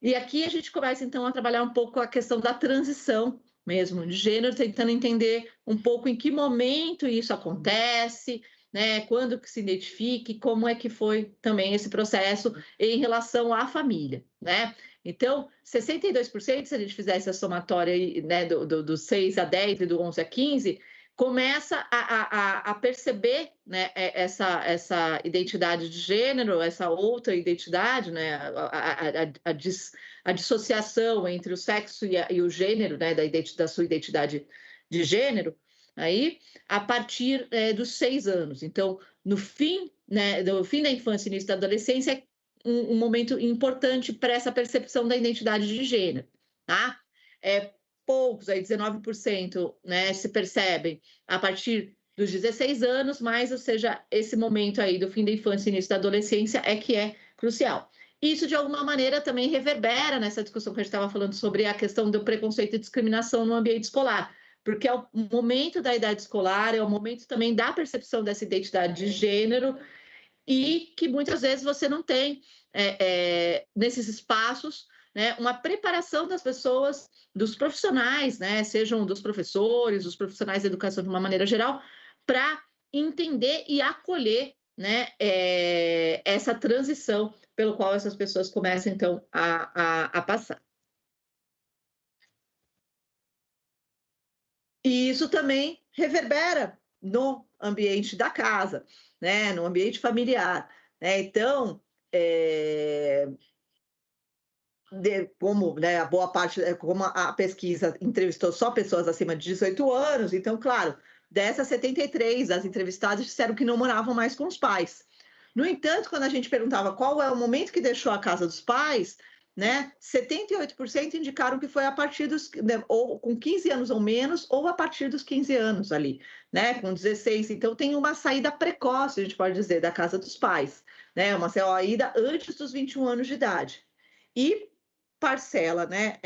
E aqui a gente começa, então, a trabalhar um pouco a questão da transição mesmo de gênero, tentando entender um pouco em que momento isso acontece, né? Quando que se identifica e como é que foi também esse processo em relação à família, né? Então, 62%, se a gente fizesse a somatória, né, do 6 a 10 e do 11 a 15, começa a perceber, né, essa identidade de gênero, essa outra identidade, né, a dissociação entre o sexo e o gênero, né, da sua identidade de gênero, aí, a partir dos 6 anos. Então, no fim, né, do fim da infância e início da adolescência, é um momento importante para essa percepção da identidade de gênero. Tá? Poucos, aí 19%, né, se percebem a partir dos 16 anos, mas, ou seja, esse momento aí do fim da infância e início da adolescência é que é crucial. Isso, de alguma maneira, também reverbera nessa discussão que a gente estava falando sobre a questão do preconceito e discriminação no ambiente escolar, porque é o momento da idade escolar, é o momento também da percepção dessa identidade de gênero, e que muitas vezes você não tem, nesses espaços, né, uma preparação das pessoas, dos profissionais, né, sejam dos professores, dos profissionais de educação de uma maneira geral, para entender e acolher, né, essa transição pelo qual essas pessoas começam, então, a passar. E isso também reverbera no ambiente da casa, né, no ambiente familiar. Né? Então, como, né, a boa parte, como a pesquisa entrevistou só pessoas acima de 18 anos, então, claro, dessas 73, as entrevistadas disseram que não moravam mais com os pais. No entanto, quando a gente perguntava qual é o momento que deixou a casa dos pais, né, 78% indicaram que foi a partir dos, né, ou com 15 anos ou menos, ou a partir dos 15 anos ali, né, com 16. Então, tem uma saída precoce, a gente pode dizer, da casa dos pais, né, uma saída antes dos 21 anos de idade. E parcela, né,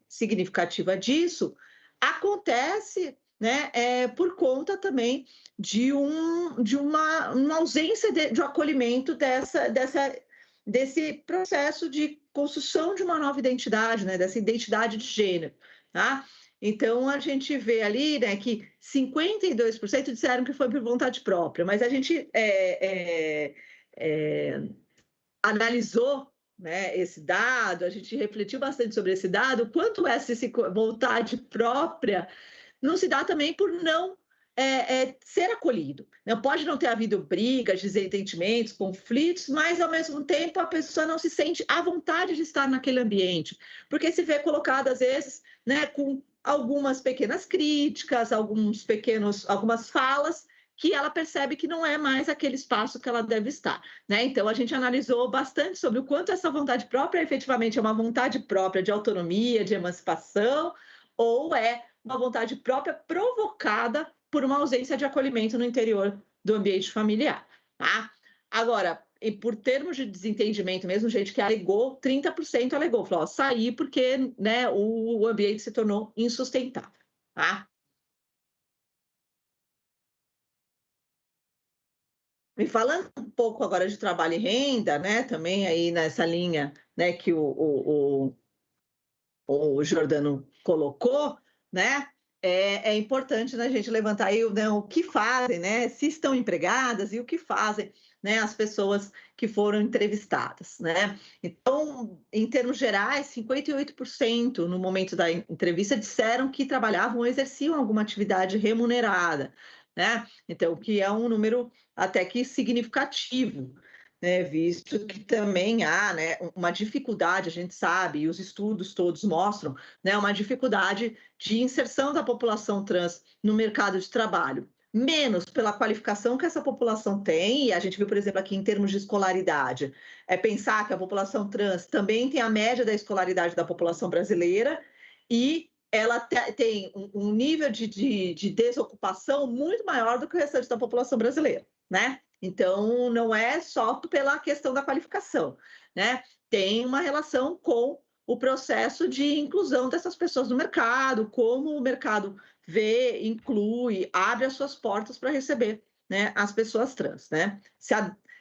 significativa disso acontece, né, por conta também de uma ausência de acolhimento desse processo de construção de uma nova identidade, né, dessa identidade de gênero, tá? Então, a gente vê ali, né, que 52% disseram que foi por vontade própria, mas a gente analisou, né, esse dado, a gente refletiu bastante sobre esse dado, quanto essa vontade própria não se dá também por não ser acolhido. Não pode não ter havido brigas, desentendimentos, conflitos, mas, ao mesmo tempo, a pessoa não se sente à vontade de estar naquele ambiente, porque se vê colocada, às vezes, né, com algumas pequenas críticas, algumas falas que ela percebe que não é mais aquele espaço que ela deve estar, né? Então, a gente analisou bastante sobre o quanto essa vontade própria efetivamente é uma vontade própria de autonomia, de emancipação, ou é uma vontade própria provocada por uma ausência de acolhimento no interior do ambiente familiar, tá? Agora, e por termos de desentendimento mesmo, gente que alegou, 30% alegou, falou, ó, saí porque, né, o ambiente se tornou insustentável, tá? Me falando um pouco agora de trabalho e renda, né, também aí nessa linha, né, que o Jordano colocou, né, é importante, né, a gente levantar aí, né, o que fazem, né, se estão empregadas e o que fazem, né, as pessoas que foram entrevistadas, né? Então, em termos gerais, 58% no momento da entrevista disseram que trabalhavam ou exerciam alguma atividade remunerada, né? Então, que é um número até que significativo, né, visto que também há, né, uma dificuldade, a gente sabe, e os estudos todos mostram, né, uma dificuldade de inserção da população trans no mercado de trabalho, menos pela qualificação que essa população tem, e a gente viu, por exemplo, aqui em termos de escolaridade, é pensar que a população trans também tem a média da escolaridade da população brasileira, e ela tem um nível de desocupação muito maior do que o restante da população brasileira, né? Então, não é só pela questão da qualificação, né? Tem uma relação com o processo de inclusão dessas pessoas no mercado, como o mercado vê, inclui, abre as suas portas para receber, né, as pessoas trans, né?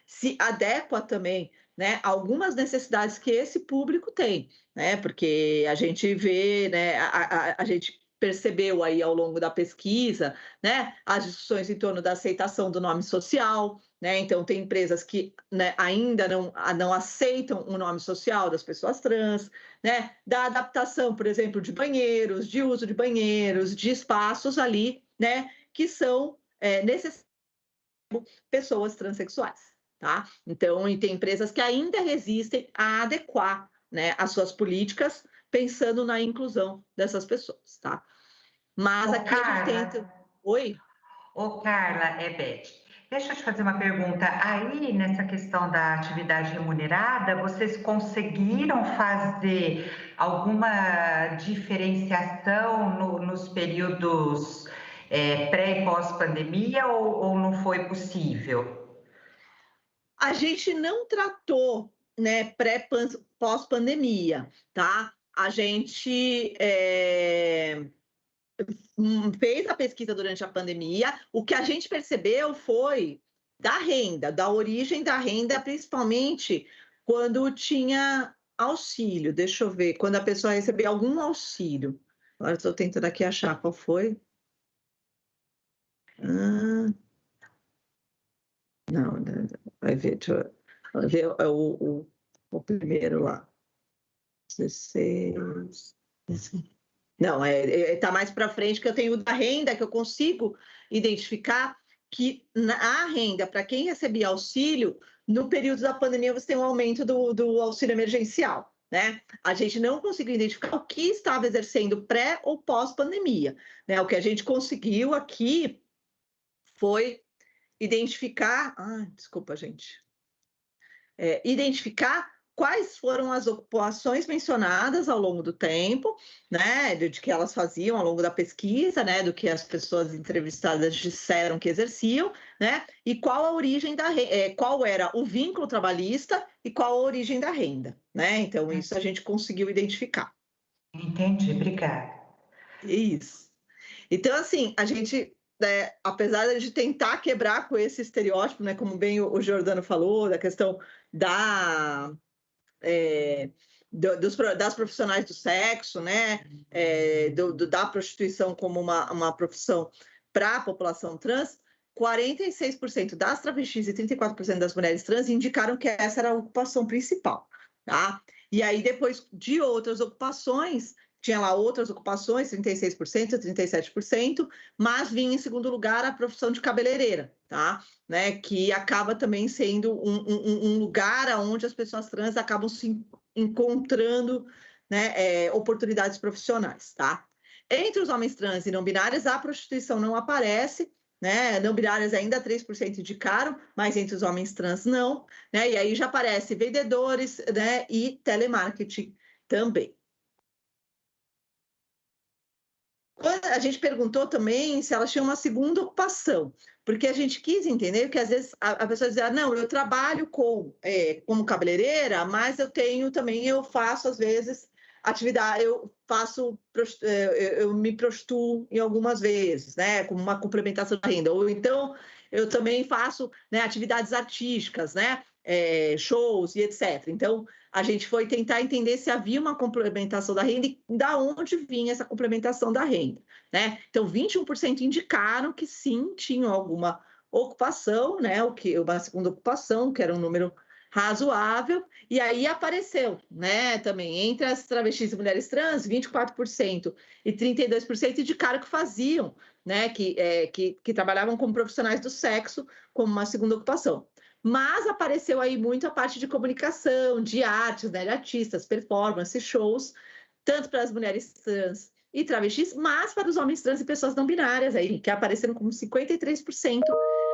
Se adequa também, né, algumas necessidades que esse público tem, né? Porque a gente vê, né, a gente percebeu aí ao longo da pesquisa, né, as discussões em torno da aceitação do nome social, né? Então, tem empresas que, né, ainda não aceitam o nome social das pessoas trans, né? Da adaptação, por exemplo, de banheiros, de uso de banheiros, de espaços ali, né, que são necessários para pessoas transexuais, tá? Então, e tem empresas que ainda resistem a adequar, né, as suas políticas pensando na inclusão dessas pessoas, tá? Mas aqui a gente tenta... Oi? Ô, Carla, é Beth. Deixa eu te fazer uma pergunta. Aí, nessa questão da atividade remunerada, vocês conseguiram fazer alguma diferenciação nos períodos pré e pós-pandemia ou não foi possível? A gente não tratou, né, pós-pandemia, tá? A gente fez a pesquisa durante a pandemia. O que a gente percebeu foi da renda, da origem da renda, principalmente quando tinha auxílio. Deixa eu ver, quando a pessoa recebia algum auxílio. Agora estou tentando aqui achar qual foi. Não, vai ver, vai ver o primeiro lá. 16. Não, está mais para frente que eu tenho da renda, que eu consigo identificar que a renda, para quem recebia auxílio, no período da pandemia você tem um aumento do auxílio emergencial, né? A gente não conseguiu identificar o que estava exercendo pré ou pós-pandemia, né? O que a gente conseguiu aqui foi identificar... desculpa, gente. Identificar quais foram as ocupações mencionadas ao longo do tempo, né, de que elas faziam ao longo da pesquisa, né, do que as pessoas entrevistadas disseram que exerciam, né, e qual a origem qual era o vínculo trabalhista e qual a origem da renda, né? Então isso a gente conseguiu identificar. Entendi, obrigada. Isso. Então assim, a gente, né, apesar de tentar quebrar com esse estereótipo, né, como bem o Jordano falou, da questão das profissionais do sexo, né, da prostituição como uma profissão para a população trans, 46% das travestis e 34% das mulheres trans indicaram que essa era a ocupação principal, tá? E aí, depois de outras ocupações, tinha lá outras ocupações, 36%, 37%, mas vinha em segundo lugar a profissão de cabeleireira, tá? Né, que acaba também sendo um lugar onde as pessoas trans acabam se encontrando, né, oportunidades profissionais, tá? Entre os homens trans e não binários, a prostituição não aparece, né? Não binárias ainda 3% indicaram, mas entre os homens trans não, né? E aí já aparece vendedores, né? E telemarketing também. A gente perguntou também se elas tinham uma segunda ocupação, porque a gente quis entender que às vezes a pessoa dizia, não, eu trabalho como cabeleireira, mas eu faço às vezes atividade, eu me prostituo em algumas vezes, né, como uma complementação da renda, ou então eu também faço, né, atividades artísticas, né, shows e etc. Então, a gente foi tentar entender se havia uma complementação da renda e da onde vinha essa complementação da renda, né? Então, 21% indicaram que sim, tinham alguma ocupação, né? Uma segunda ocupação, que era um número razoável, e aí apareceu, né, também, entre as travestis e mulheres trans, 24% e 32% indicaram que faziam, né, que trabalhavam como profissionais do sexo como uma segunda ocupação. Mas apareceu aí muito a parte de comunicação, de artes, né, de artistas, performance, shows, tanto para as mulheres trans e travestis, mas para os homens trans e pessoas não binárias, aí, que apareceram como 53%,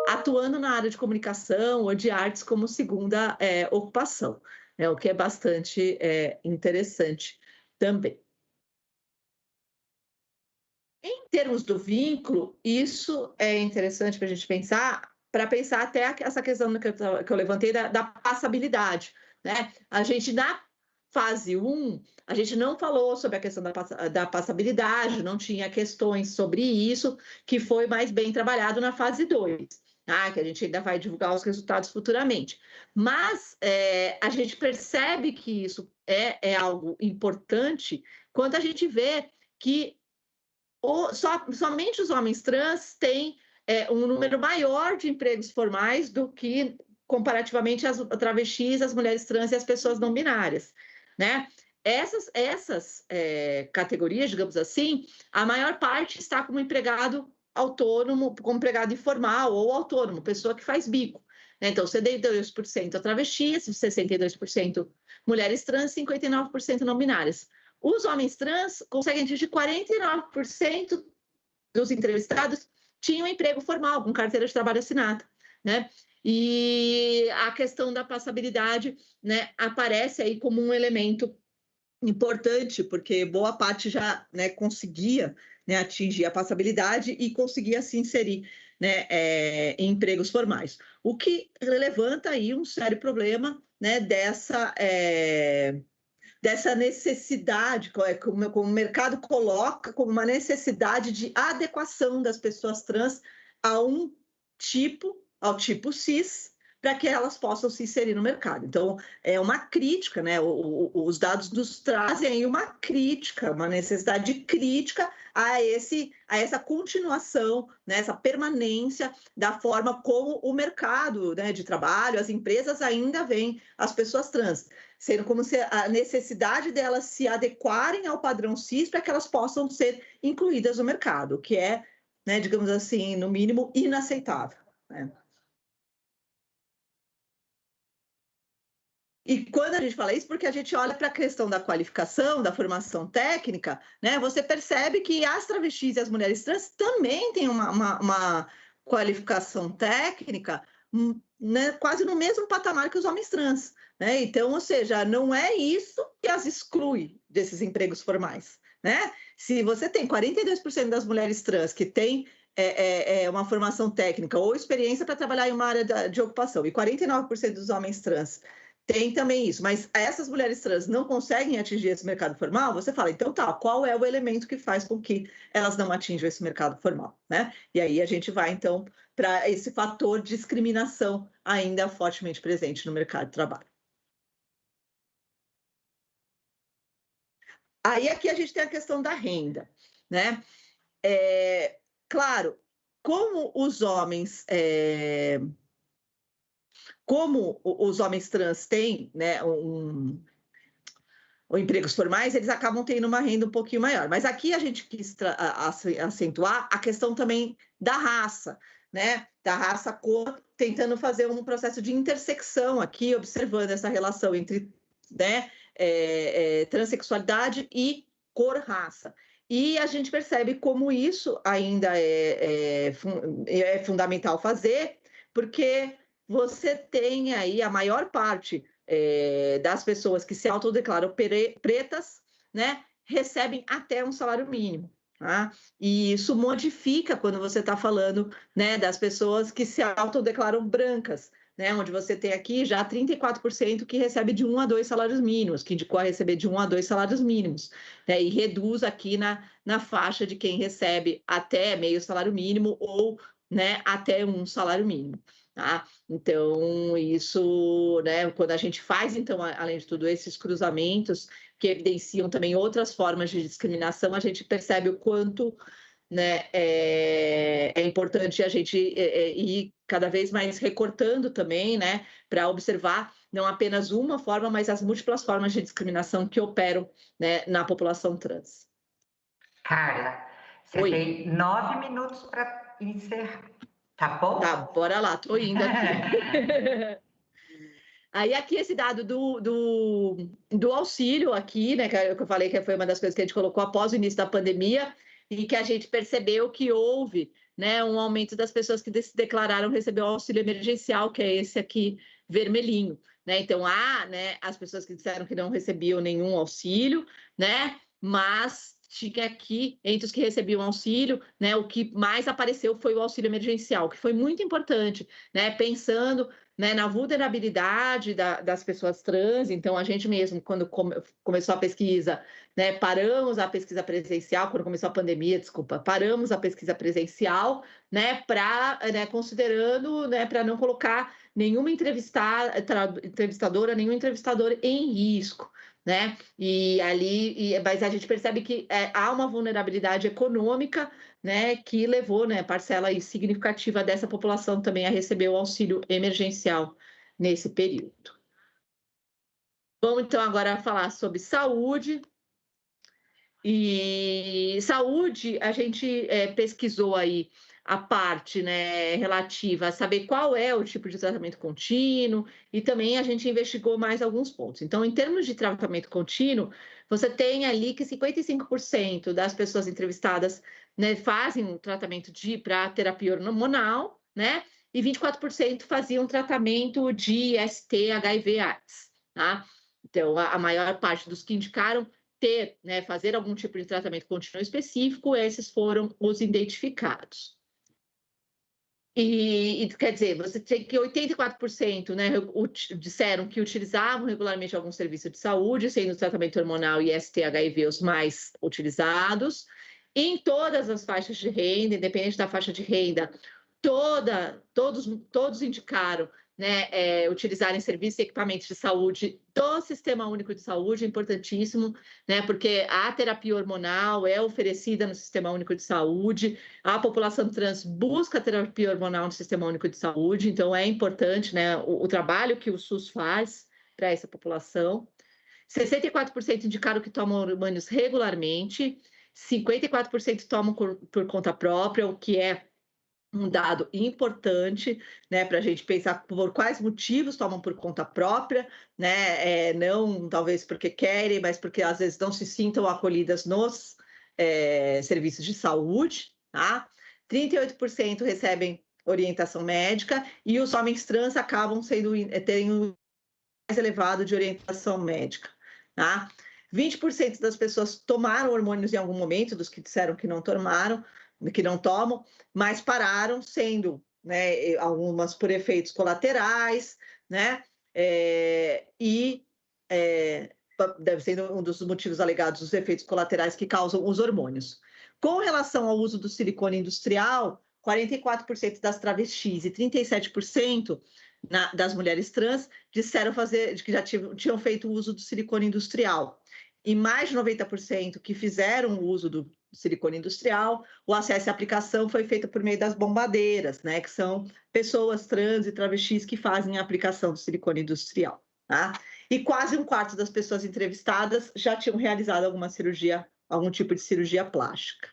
atuando na área de comunicação ou de artes como segunda ocupação, o que é bastante interessante também. Em termos do vínculo, isso é interessante para a gente pensar, para pensar até essa questão que eu levantei da passabilidade, né? A gente, na fase 1, a gente não falou sobre a questão da passabilidade, não tinha questões sobre isso, que foi mais bem trabalhado na fase 2, que a gente ainda vai divulgar os resultados futuramente. Mas a gente percebe que isso é algo importante quando a gente vê que somente os homens trans têm um número maior de empregos formais do que comparativamente as travestis, as mulheres trans e as pessoas não binárias, né? Essas categorias, digamos assim, a maior parte está como empregado autônomo, como empregado informal ou autônomo, pessoa que faz bico, né? Então, 72% travestis, 62% mulheres trans, 59% não binárias. Os homens trans conseguem atingir 49% dos entrevistados tinham emprego formal, com carteira de trabalho assinada, né? E a questão da passabilidade, né, aparece aí como um elemento importante, porque boa parte já, né, conseguia, né, atingir a passabilidade e conseguia se inserir, né, em empregos formais. O que levanta aí um sério problema, né, dessa necessidade, como o mercado coloca como uma necessidade de adequação das pessoas trans ao tipo cis, para que elas possam se inserir no mercado. Então, é uma crítica, né? Os dados nos trazem aí uma crítica, uma necessidade crítica a essa continuação, né? Essa permanência da forma como o mercado, né, de trabalho, as empresas ainda veem as pessoas trans, sendo como se a necessidade delas se adequarem ao padrão cis para que elas possam ser incluídas no mercado, o que é, né, digamos assim, no mínimo, inaceitável, né? E quando a gente fala isso, porque a gente olha para a questão da qualificação, da formação técnica, né? Você percebe que as travestis e as mulheres trans também têm uma qualificação técnica, né, quase no mesmo patamar que os homens trans, né? Então, ou seja, não é isso que as exclui desses empregos formais, né? Se você tem 42% das mulheres trans que têm uma formação técnica ou experiência para trabalhar em uma área de ocupação e 49% dos homens trans tem também isso, mas essas mulheres trans não conseguem atingir esse mercado formal, você fala, então tá, qual é o elemento que faz com que elas não atinjam esse mercado formal, né? E aí a gente vai, então, para esse fator de discriminação ainda fortemente presente no mercado de trabalho. Aí aqui a gente tem a questão da renda, né? Claro, como os homens... Como os homens trans têm, né, empregos formais, eles acabam tendo uma renda um pouquinho maior. Mas aqui a gente quis acentuar a questão também da raça, né? Da raça cor, tentando fazer um processo de intersecção aqui, observando essa relação entre, né, transexualidade e cor-raça. E a gente percebe como isso ainda é fundamental fazer, porque você tem aí a maior parte das pessoas que se autodeclaram pretas, né, recebem até um salário mínimo. Tá? E isso modifica quando você está falando, né, das pessoas que se autodeclaram brancas, né, onde você tem aqui já 34% que recebe de 1 a 2 salários mínimos, que indicou a receber de 1 a 2 salários mínimos, né, e reduz aqui na faixa de quem recebe até meio salário mínimo ou, né, até um salário mínimo. Tá? Então, isso, né, quando a gente faz, então, além de tudo, esses cruzamentos que evidenciam também outras formas de discriminação, a gente percebe o quanto, né, é importante a gente ir cada vez mais recortando também, né, para observar não apenas uma forma, mas as múltiplas formas de discriminação que operam, né, na população trans. Carla, você Oi. tem 9 minutos para encerrar, tá bom? Tá, bora lá, tô indo aqui. Aí aqui esse dado do auxílio aqui, né, que eu falei que foi uma das coisas que a gente colocou após o início da pandemia e que a gente percebeu que houve, né, um aumento das pessoas que se declararam receber o auxílio emergencial, que é esse aqui vermelhinho, né? Então há, né, as pessoas que disseram que não recebiam nenhum auxílio, né? Mas tinha aqui, entre os que recebiam auxílio, né, o que mais apareceu foi o auxílio emergencial, que foi muito importante, né, pensando, né, na vulnerabilidade das pessoas trans. Então, a gente mesmo, quando começou a pesquisa, né, paramos a pesquisa presencial, quando começou a pandemia, desculpa, paramos a pesquisa presencial, né, considerando, né, para não colocar nenhuma entrevistadora, nenhum entrevistador em risco, né? Mas a gente percebe que há uma vulnerabilidade econômica, né, que levou, né, parcela significativa dessa população também a receber o auxílio emergencial nesse período. Vamos então agora falar sobre saúde. E saúde, a gente pesquisou aí a parte, né, relativa a saber qual é o tipo de tratamento contínuo, e também a gente investigou mais alguns pontos. Então, em termos de tratamento contínuo, você tem ali que 55% das pessoas entrevistadas, né, fazem um tratamento para terapia hormonal, né, e 24% faziam tratamento de IST, HIV/AIDS, tá? Então, a maior parte dos que indicaram né, fazer algum tipo de tratamento contínuo específico, esses foram os identificados. E quer dizer, você tem que 84%, né, disseram que utilizavam regularmente algum serviço de saúde, sendo o tratamento hormonal e ST/HIV os mais utilizados. Em todas as faixas de renda, independente da faixa de renda, todos indicaram, né, utilizarem serviços e equipamentos de saúde do Sistema Único de Saúde, importantíssimo, né, porque a terapia hormonal é oferecida no Sistema Único de Saúde, a população trans busca terapia hormonal no Sistema Único de Saúde, então é importante, né, o trabalho que o SUS faz para essa população. 64% indicaram que tomam hormônios regularmente, 54% tomam por conta própria, o que é um dado importante, né, para a gente pensar por quais motivos tomam por conta própria, né, não talvez porque querem, mas porque às vezes não se sintam acolhidas nos serviços de saúde, tá? 38% recebem orientação médica e os homens trans acabam tendo um mais elevado de orientação médica, tá? 20% das pessoas tomaram hormônios em algum momento, dos que disseram que não tomaram, que não tomam, mas pararam, sendo, né, algumas por efeitos colaterais, né, deve ser um dos motivos alegados os efeitos colaterais que causam os hormônios. Com relação ao uso do silicone industrial, 44% das travestis e 37% das mulheres trans disseram que já tinham feito o uso do silicone industrial. E mais de 90% que fizeram o uso do silicone industrial, o acesso à aplicação foi feito por meio das bombadeiras, né, que são pessoas trans e travestis que fazem a aplicação do silicone industrial, tá? E quase um quarto das pessoas entrevistadas já tinham realizado algum tipo de cirurgia plástica.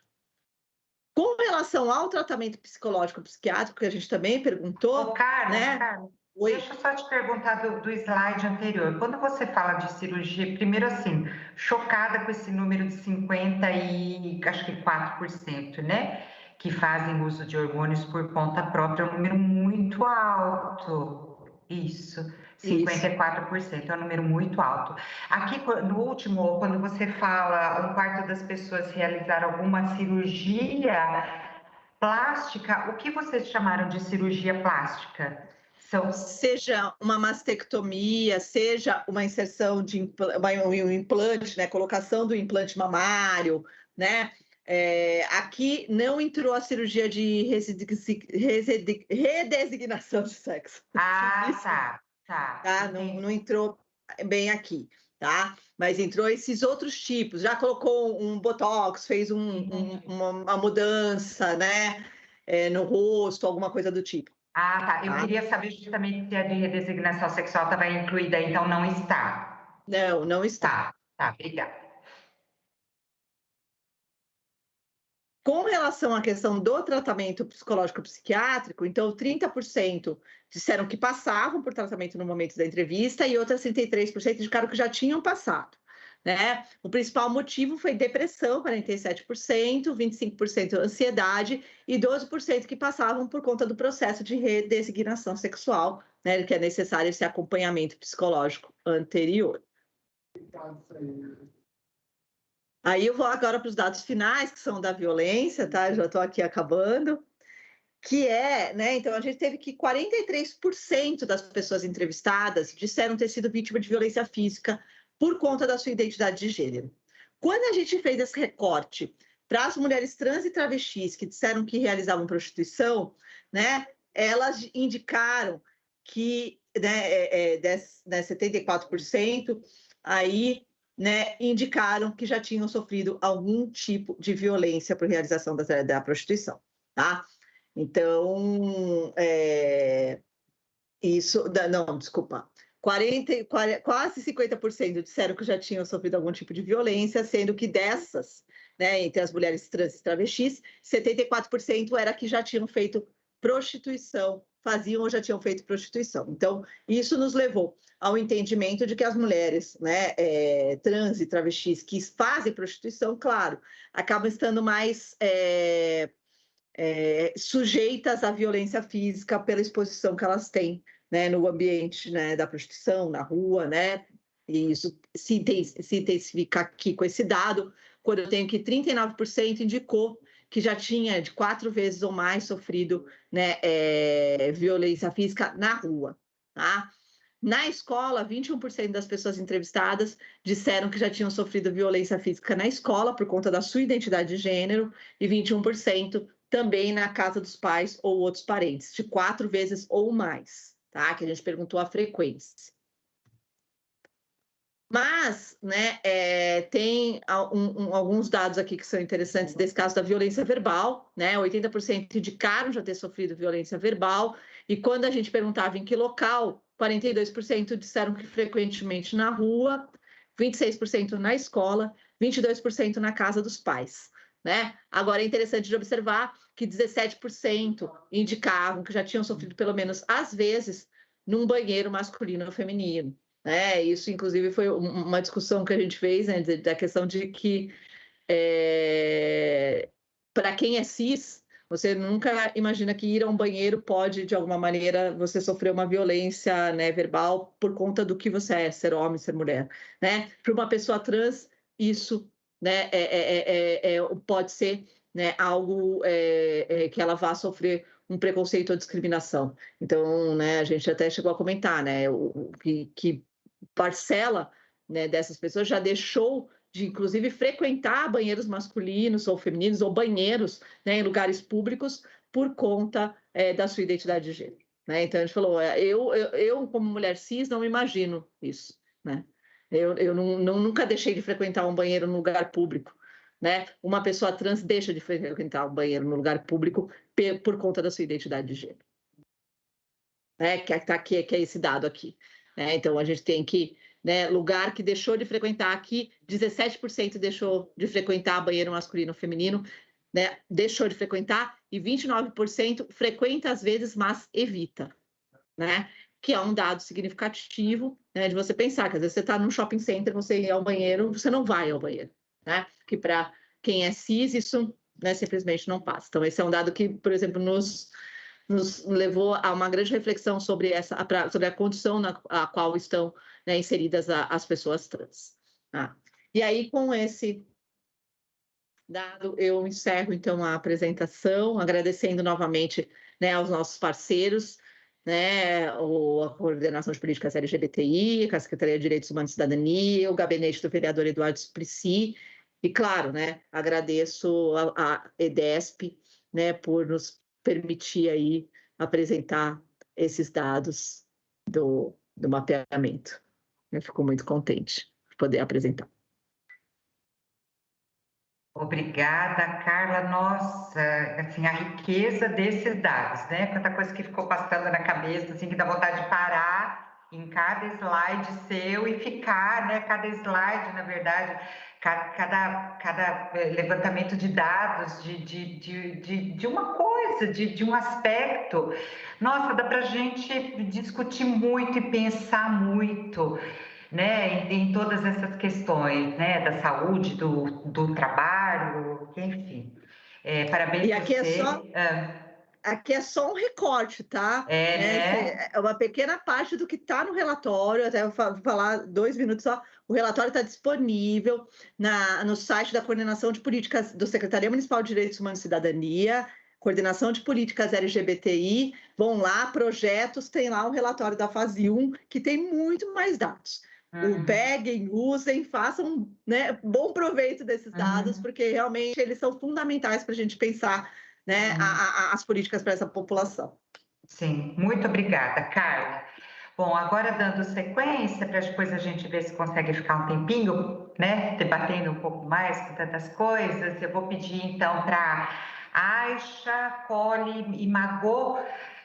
Com relação ao tratamento psicológico psiquiátrico, que a gente também perguntou, Carla, né? Carla, Oi. Deixa eu só te perguntar do slide anterior. Quando você fala de cirurgia, primeiro assim, chocada com esse número de 50 e acho que 4%, né? Que fazem uso de hormônios por conta própria, é um número muito alto. Isso, 54%, é um número muito alto. Aqui, no último, quando você fala, 1/4 das pessoas realizaram alguma cirurgia plástica, o que vocês chamaram de cirurgia plástica? Seja uma mastectomia, seja uma inserção de um implante, né? Colocação do implante mamário, né? Aqui não entrou a cirurgia de redesignação de sexo. Tá. Não entrou bem aqui, tá? Mas entrou esses outros tipos. Já colocou um botox, fez uma mudança, né? No rosto, alguma coisa do tipo. Tá. Eu queria saber justamente se a de redesignação sexual estava incluída, então não está. Não está. Tá, obrigada. Com relação à questão do tratamento psicológico psiquiátrico, então 30% disseram que passavam por tratamento no momento da entrevista e outras 33% indicaram que já tinham passado, né? O principal motivo foi depressão, 47%, 25% ansiedade e 12% que passavam por conta do processo de redesignação sexual, né? Que é necessário esse acompanhamento psicológico anterior. Aí eu vou agora para os dados finais, que são da violência, tá? Eu já estou aqui acabando. Que é, né? Então, a gente teve que 43% das pessoas entrevistadas disseram ter sido vítima de violência física por conta da sua identidade de gênero. Quando a gente fez esse recorte para as mulheres trans e travestis que disseram que realizavam prostituição, né? Elas indicaram que, né, 74% aí, né, indicaram que já tinham sofrido algum tipo de violência por realização da prostituição, tá? Então, quase 50% disseram que já tinham sofrido algum tipo de violência, sendo que dessas, né, entre as mulheres trans e travestis, 74% era que já tinham feito prostituição, faziam ou já tinham feito prostituição. Então, isso nos levou ao entendimento de que as mulheres, né, trans e travestis que fazem prostituição, claro, acabam estando mais sujeitas à violência física pela exposição que elas têm, né, no ambiente, né, da prostituição, na rua, né? E isso se intensifica aqui com esse dado, quando eu tenho que 39% indicou que já tinha de 4 vezes ou mais sofrido, né, violência física na rua, tá? Na escola, 21% das pessoas entrevistadas disseram que já tinham sofrido violência física na escola por conta da sua identidade de gênero e 21% também na casa dos pais ou outros parentes, de 4 vezes ou mais, tá? Que a gente perguntou a frequência. Mas, né, tem alguns dados aqui que são interessantes desse caso da violência verbal, né? 80% indicaram já ter sofrido violência verbal, e quando a gente perguntava em que local, 42% disseram que frequentemente na rua, 26% na escola, 22% na casa dos pais, né? Agora é interessante de observar que 17% indicavam que já tinham sofrido pelo menos às vezes num banheiro masculino ou feminino. Isso, inclusive, foi uma discussão que a gente fez, né, da questão de que, para quem é cis, você nunca imagina que ir a um banheiro pode, de alguma maneira, você sofrer uma violência, né, verbal por conta do que você é, ser homem, ser mulher. Né? Para uma pessoa trans, isso, né, pode ser, né, algo que ela vá sofrer um preconceito ou discriminação. Então, né, a gente até chegou a comentar, né, que parcela, né, dessas pessoas já deixou de, inclusive, frequentar banheiros masculinos ou femininos ou banheiros, né, em lugares públicos por conta da sua identidade de gênero. Né? Então, a gente falou, eu como mulher cis, não imagino isso. Né? Eu nunca deixei de frequentar um banheiro no lugar público. Né? Uma pessoa trans deixa de frequentar um banheiro no lugar público por conta da sua identidade de gênero. Né? Que é esse dado aqui. Né? Então, a gente tem que, né, lugar que deixou de frequentar aqui, 17% deixou de frequentar banheiro masculino ou feminino, né? Deixou de frequentar, e 29% frequenta às vezes, mas evita. Né? que é um dado significativo, né, de você pensar que às vezes você está num shopping center, você ir ao banheiro, você não vai ao banheiro, né? Que para quem é cis, isso, né, simplesmente não passa. Então, esse é um dado que, por exemplo, nos levou a uma grande reflexão sobre sobre a condição na qual estão, né, inseridas as pessoas trans. Tá? E aí, com esse dado, eu encerro, então, a apresentação, agradecendo novamente, né, aos nossos parceiros, né, a Coordenação de Políticas LGBTI, a Secretaria de Direitos Humanos e Cidadania, o gabinete do vereador Eduardo Suplicy, e, claro, né, agradeço a EDESP, né, por nos permitir aí apresentar esses dados do mapeamento. Eu fico muito contente de poder apresentar. Obrigada, Carla. Nossa, assim, a riqueza desses dados, né? Quanta coisa que ficou passando na cabeça, assim, que dá vontade de parar em cada slide seu e ficar, né? Cada slide, na verdade, cada levantamento de dados de uma coisa, de um aspecto. Nossa, dá para a gente discutir muito e pensar muito, né, em todas essas questões, né, da saúde, do trabalho, enfim. Parabéns e aqui você. Aqui é só um recorte, tá? Né? É uma pequena parte do que está no relatório. Até vou falar 2 minutos só. O relatório está disponível no site da Coordenação de Políticas do Secretaria Municipal de Direitos Humanos e Cidadania, Coordenação de Políticas LGBTI. Vão lá, projetos, tem lá um relatório da fase 1, que tem muito mais dados. Peguem, usem, façam, né, bom proveito desses dados, porque realmente eles são fundamentais para a gente pensar, né, as políticas para essa população. Sim, muito obrigada, Carla. Bom, agora dando sequência, para depois a gente ver se consegue ficar um tempinho, né, debatendo um pouco mais com tantas coisas, eu vou pedir então para Aisha, Cole e Magô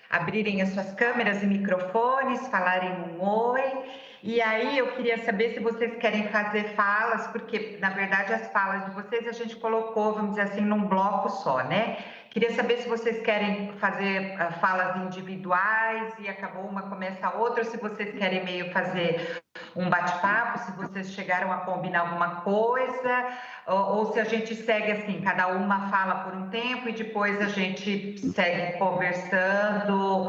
abrirem as suas câmeras e microfones, falarem um oi. E aí eu queria saber se vocês querem fazer falas, porque na verdade as falas de vocês a gente colocou, vamos dizer assim, num bloco só, né? Queria saber se vocês querem fazer falas individuais e acabou uma, começa a outra, ou se vocês querem meio fazer um bate-papo, se vocês chegaram a combinar alguma coisa, ou se a gente segue assim, cada uma fala por um tempo e depois a gente segue conversando,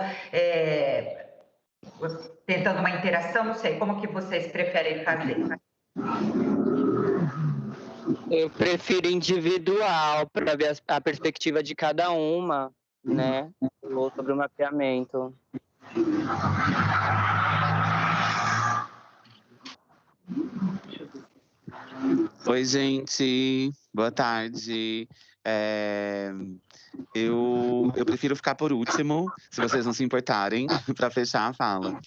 tentando uma interação, não sei, como que vocês preferem fazer? Eu prefiro individual, para ver a perspectiva de cada uma, né? Ou sobre o mapeamento. Oi, gente. Boa tarde. Eu prefiro ficar por último, se vocês não se importarem, para fechar a fala.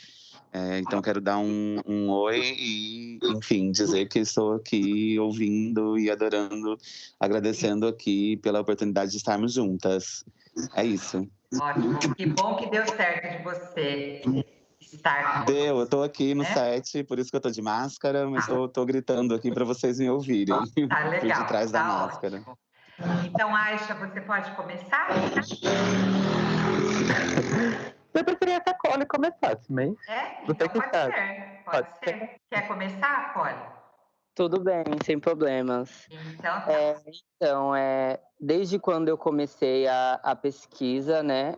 Então, quero dar um oi e, enfim, dizer que estou aqui ouvindo e adorando, agradecendo aqui pela oportunidade de estarmos juntas. É isso. Ótimo, que bom que deu certo de você estar. Deu, eu estou aqui no set, por isso que eu estou de máscara, mas estou gritando aqui para vocês me ouvirem. Tá legal, por detrás da ótimo. máscara. Então, Aisha, você pode começar? Eu preferia que a Cole começasse, mas... Então pode ser. Quer começar, Cole? Tudo bem, sem problemas. Então, tá. Desde quando eu comecei a pesquisa, né,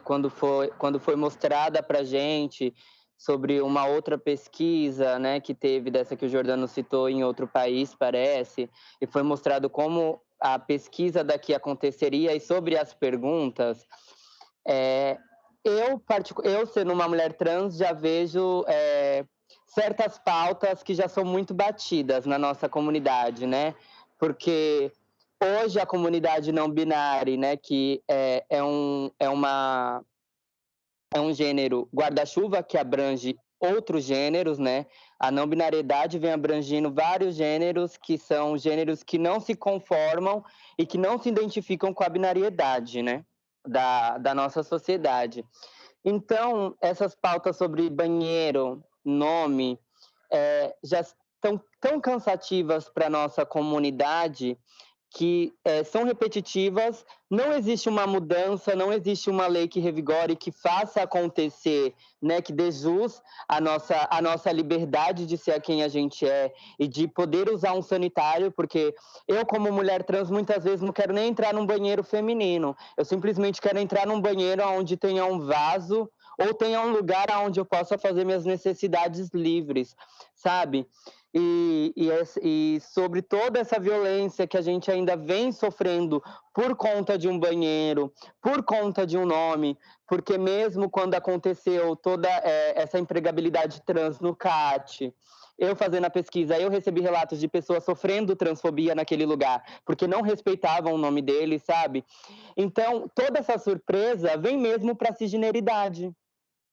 quando foi mostrada para gente sobre uma outra pesquisa, né, que teve dessa que o Jordano citou em outro país, parece, e foi mostrado como a pesquisa daqui aconteceria e sobre as perguntas, eu sendo uma mulher trans, já vejo certas pautas que já são muito batidas na nossa comunidade, né? Porque hoje a comunidade não binária, né, que é um gênero guarda-chuva que abrange outros gêneros, né? A não binariedade vem abrangindo vários gêneros que são gêneros que não se conformam e que não se identificam com a binariedade, né? Da nossa sociedade. Então, essas pautas sobre banheiro, nome, já estão tão cansativas para a nossa comunidade que são repetitivas, não existe uma mudança, não existe uma lei que revigore, que faça acontecer, né, que dê jus à nossa liberdade de ser quem a gente é e de poder usar um sanitário, porque eu, como mulher trans, muitas vezes não quero nem entrar num banheiro feminino, eu simplesmente quero entrar num banheiro onde tenha um vaso ou tenha um lugar onde eu possa fazer minhas necessidades livres, sabe? E sobre toda essa violência que a gente ainda vem sofrendo por conta de um banheiro, por conta de um nome, porque mesmo quando aconteceu toda essa empregabilidade trans no CAT, eu fazendo a pesquisa, eu recebi relatos de pessoas sofrendo transfobia naquele lugar, porque não respeitavam o nome deles, sabe? Então, toda essa surpresa vem mesmo para a cisgeneridade,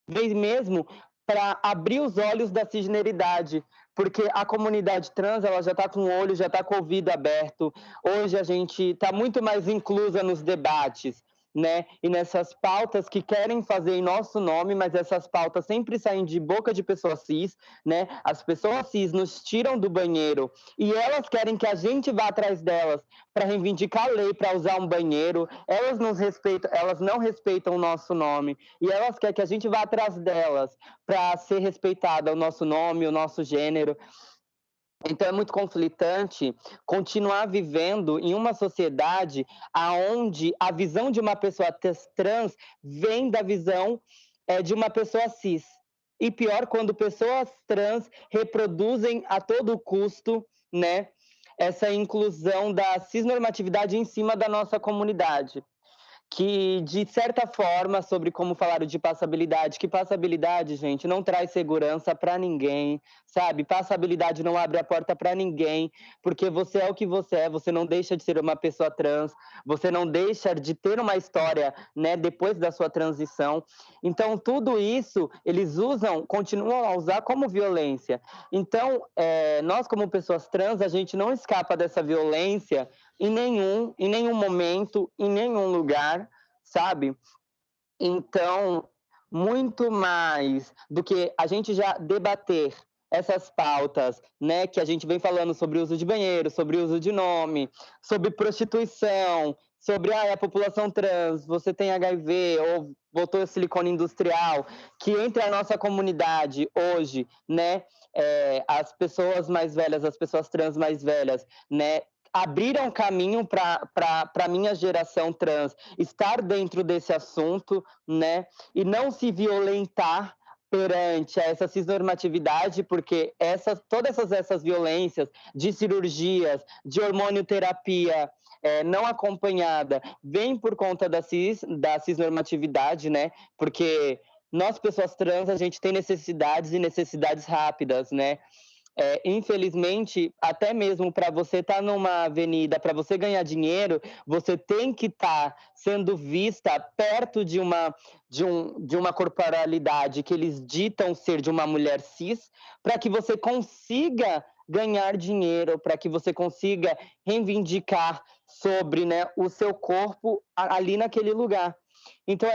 vem mesmo para abrir os olhos da cisgeneridade, porque a comunidade trans ela já está com o olho, já está com o ouvido aberto. Hoje a gente está muito mais inclusa nos debates, né? E nessas pautas que querem fazer em nosso nome, mas essas pautas sempre saem de boca de pessoas cis, né? As pessoas cis nos tiram do banheiro e elas querem que a gente vá atrás delas para reivindicar a lei para usar um banheiro. Elas não respeitam o nosso nome e elas querem que a gente vá atrás delas para ser respeitada o nosso nome, o nosso gênero. Então é muito conflitante continuar vivendo em uma sociedade onde a visão de uma pessoa trans vem da visão de uma pessoa cis. E pior, quando pessoas trans reproduzem a todo custo, né, essa inclusão da cisnormatividade em cima da nossa comunidade. Que, de certa forma, sobre como falaram de passabilidade, que passabilidade, gente, não traz segurança para ninguém, sabe? Passabilidade não abre a porta para ninguém, porque você é o que você é, você não deixa de ser uma pessoa trans, você não deixa de ter uma história, né, depois da sua transição. Então, tudo isso, eles continuam a usar como violência. Então, nós, como pessoas trans, a gente não escapa dessa violência em nenhum momento, em nenhum lugar, sabe? Então, muito mais do que a gente já debater essas pautas, né, que a gente vem falando sobre o uso de banheiro, sobre o uso de nome, sobre prostituição, sobre a população trans, você tem HIV ou botou silicone industrial, que entre a nossa comunidade hoje, né, as pessoas mais velhas, as pessoas trans mais velhas, né, abriram caminho para a minha geração trans estar dentro desse assunto, né? E não se violentar perante essa cisnormatividade, porque todas essas violências de cirurgias, de hormonioterapia não acompanhada, vem por conta da cisnormatividade, né? Porque nós, pessoas trans, a gente tem necessidades e necessidades rápidas, né? Infelizmente, até mesmo para você estar numa avenida, para você ganhar dinheiro, você tem que estar sendo vista perto de uma corporalidade que eles ditam ser de uma mulher cis, para que você consiga ganhar dinheiro, para que você consiga reivindicar sobre, né, o seu corpo ali naquele lugar. Então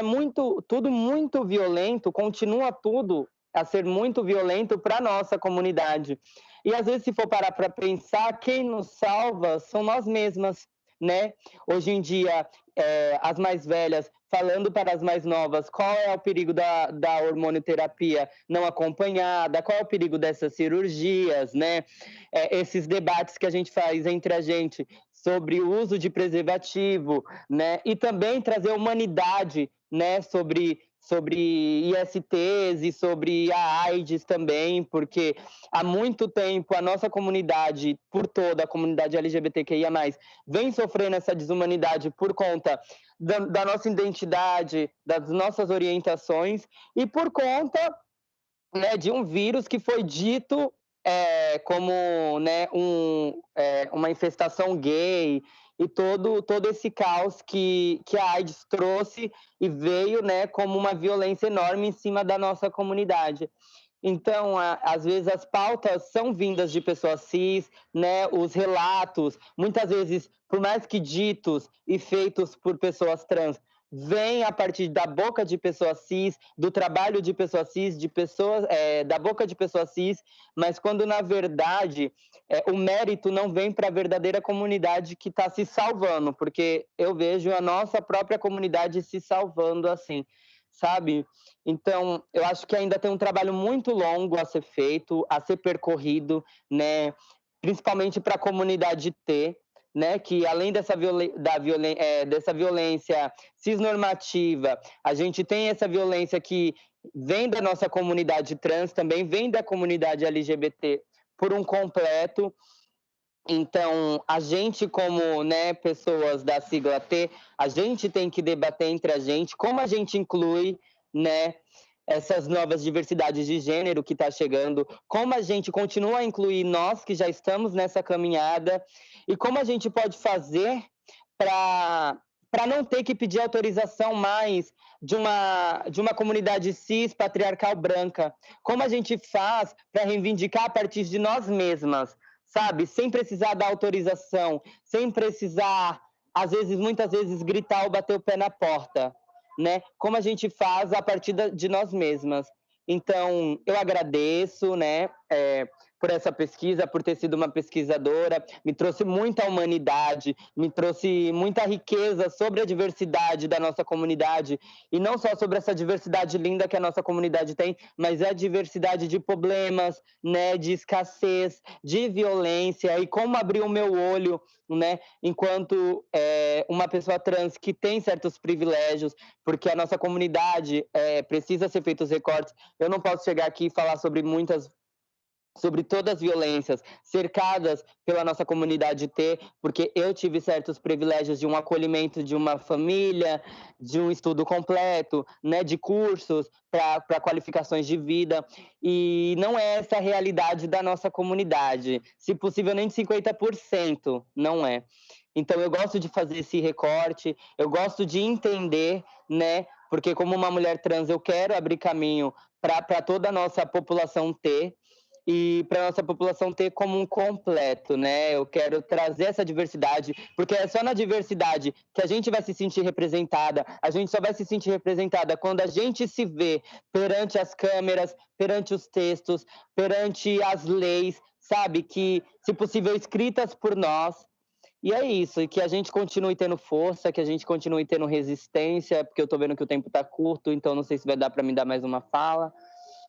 tudo muito violento, continua tudo a ser muito violento para a nossa comunidade. E às vezes, se for parar para pensar, quem nos salva são nós mesmas, né? Hoje em dia, as mais velhas falando para as mais novas qual é o perigo da hormonioterapia não acompanhada, qual é o perigo dessas cirurgias, né? Esses debates que a gente faz entre a gente sobre o uso de preservativo, né? E também trazer humanidade, né? Sobre ISTs e sobre a AIDS também, porque há muito tempo a nossa comunidade, por toda a comunidade LGBTQIA+, vem sofrendo essa desumanidade por conta da nossa identidade, das nossas orientações e por conta, né, de um vírus que foi dito como, né, uma infestação gay e todo esse caos que a AIDS trouxe e veio, né, como uma violência enorme em cima da nossa comunidade. Então, às vezes as pautas são vindas de pessoas cis, né, os relatos, muitas vezes, por mais que ditos e feitos por pessoas trans, vem a partir da boca de pessoas cis, do trabalho de pessoas cis, da boca de pessoas cis, mas quando, na verdade, o mérito não vem para a verdadeira comunidade que está se salvando, porque eu vejo a nossa própria comunidade se salvando assim, sabe? Então, eu acho que ainda tem um trabalho muito longo a ser feito, a ser percorrido, né? Principalmente para a comunidade T, né, que além dessa violência cisnormativa, a gente tem essa violência que vem da nossa comunidade trans, também vem da comunidade LGBT por um completo. Então, a gente como, né, pessoas da sigla T, a gente tem que debater entre a gente como a gente inclui, né, essas novas diversidades de gênero que está chegando, como a gente continua a incluir nós que já estamos nessa caminhada e como a gente pode fazer para não ter que pedir autorização mais de uma comunidade cis patriarcal branca. Como a gente faz para reivindicar a partir de nós mesmas, sabe? Sem precisar da autorização, sem precisar, muitas vezes, gritar ou bater o pé na porta, né? Como a gente faz a partir de nós mesmas. Então, eu agradeço, né, por essa pesquisa, por ter sido uma pesquisadora, me trouxe muita humanidade, me trouxe muita riqueza sobre a diversidade da nossa comunidade, e não só sobre essa diversidade linda que a nossa comunidade tem, mas a diversidade de problemas, né, de escassez, de violência, e como abriu o meu olho, né, enquanto uma pessoa trans que tem certos privilégios, porque a nossa comunidade precisa ser feitos recortes. Eu não posso chegar aqui e falar sobre todas as violências cercadas pela nossa comunidade T, porque eu tive certos privilégios de um acolhimento de uma família, de um estudo completo, né, de cursos para qualificações de vida, e não é essa a realidade da nossa comunidade, se possível nem de 50%, não é. Então eu gosto de fazer esse recorte, eu gosto de entender, né, porque como uma mulher trans eu quero abrir caminho para toda a nossa população T, e para a nossa população ter como um completo, né? Eu quero trazer essa diversidade, porque é só na diversidade que a gente vai se sentir representada, a gente só vai se sentir representada quando a gente se vê perante as câmeras, perante os textos, perante as leis, sabe? Que, se possível, escritas por nós. E é isso, e que a gente continue tendo força, que a gente continue tendo resistência, porque eu tô vendo que o tempo tá curto, então não sei se vai dar para me dar mais uma fala.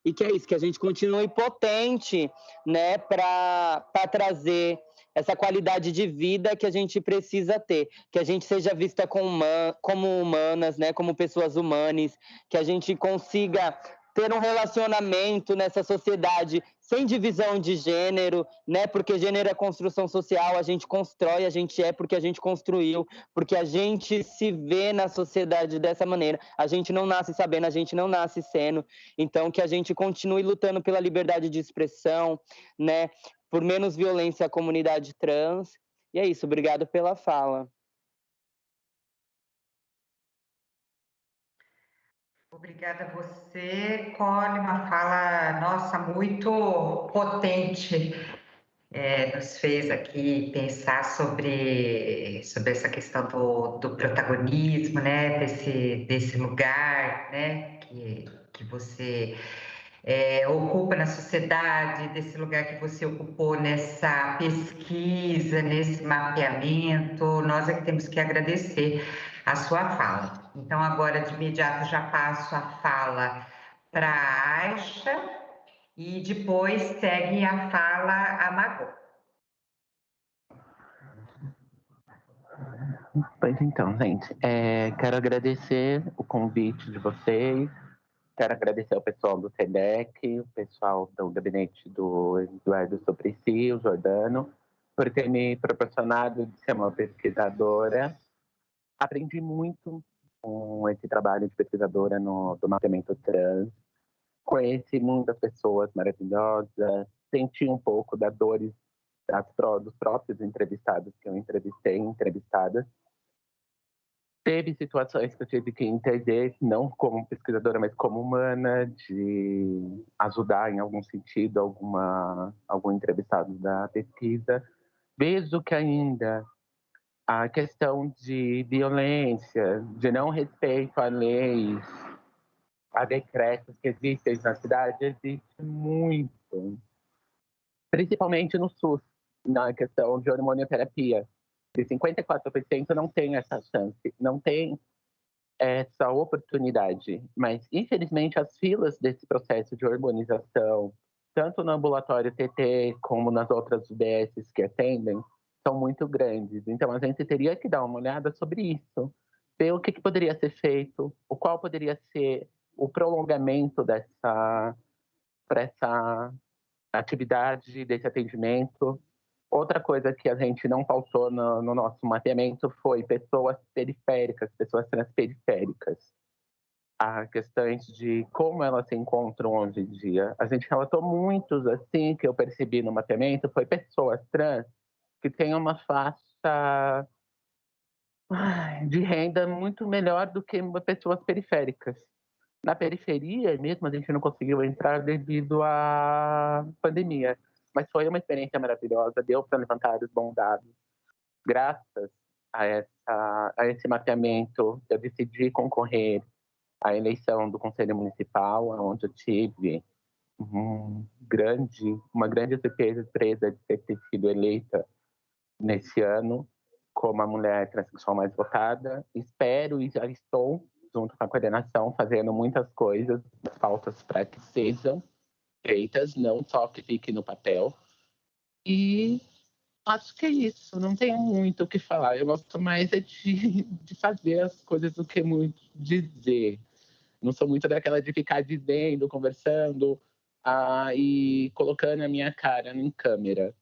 E que é isso, que a gente continue potente, né, para trazer essa qualidade de vida que a gente precisa ter, que a gente seja vista como humanas, né, como pessoas humanas, que a gente consiga ter um relacionamento nessa sociedade sem divisão de gênero, né, porque gênero é construção social, a gente constrói, a gente é porque a gente construiu, porque a gente se vê na sociedade dessa maneira, a gente não nasce sabendo, a gente não nasce sendo, então que a gente continue lutando pela liberdade de expressão, né, por menos violência à comunidade trans, e é isso, obrigado pela fala. Obrigada a você, Cole, uma fala, nossa, muito potente, nos fez aqui pensar sobre essa questão do protagonismo, né, desse lugar, né, que você ocupa na sociedade, desse lugar que você ocupou nessa pesquisa, nesse mapeamento. Nós é que temos que agradecer a sua fala. Então, agora, de imediato, já passo a fala para a Aisha e depois segue a fala a Margot. Pois então, gente, quero agradecer o convite de vocês, quero agradecer ao pessoal do SEDEC, o pessoal do gabinete do Eduardo Suplicy, o Jordano, por ter me proporcionado de ser uma pesquisadora. Aprendi muito com esse trabalho de pesquisadora do mapeamento trans, conheci muitas pessoas maravilhosas, senti um pouco das dores dos próprios entrevistados que eu entrevistadas. Teve situações que eu tive que entender, não como pesquisadora, mas como humana, de ajudar em algum sentido algum entrevistado da pesquisa. Vejo que ainda A questão de violência, de não respeito a leis, a decretos que existem na cidade, existe muito. Principalmente no SUS, na questão de hormonioterapia. De 54% não tem essa chance, não tem essa oportunidade. Mas, infelizmente, as filas desse processo de hormonização, tanto no ambulatório TT como nas outras UBSs que atendem, são muito grandes. Então, a gente teria que dar uma olhada sobre isso, ver o que poderia ser feito, o qual poderia ser o prolongamento para essa atividade, desse atendimento. Outra coisa que a gente não faltou no nosso mapeamento foi pessoas periféricas, pessoas transperiféricas. As questões de como elas se encontram hoje em dia. A gente relatou muitos, assim, que eu percebi no mapeamento, foi pessoas trans que têm uma faixa de renda muito melhor do que pessoas periféricas. Na periferia mesmo, a gente não conseguiu entrar devido à pandemia. Mas foi uma experiência maravilhosa, deu para levantar os bons dados. Graças a esse mapeamento, eu decidi concorrer à eleição do Conselho Municipal, onde eu tive uma grande surpresa de ter sido eleita nesse ano como a mulher transexual mais votada. Espero e já estou, junto com a coordenação, fazendo muitas coisas, pautas para que sejam feitas, não só que fique no papel. E acho que é isso, não tenho muito o que falar. Eu gosto mais de fazer as coisas do que muito dizer. Não sou muito daquela de ficar dizendo, conversando e colocando a minha cara em câmera,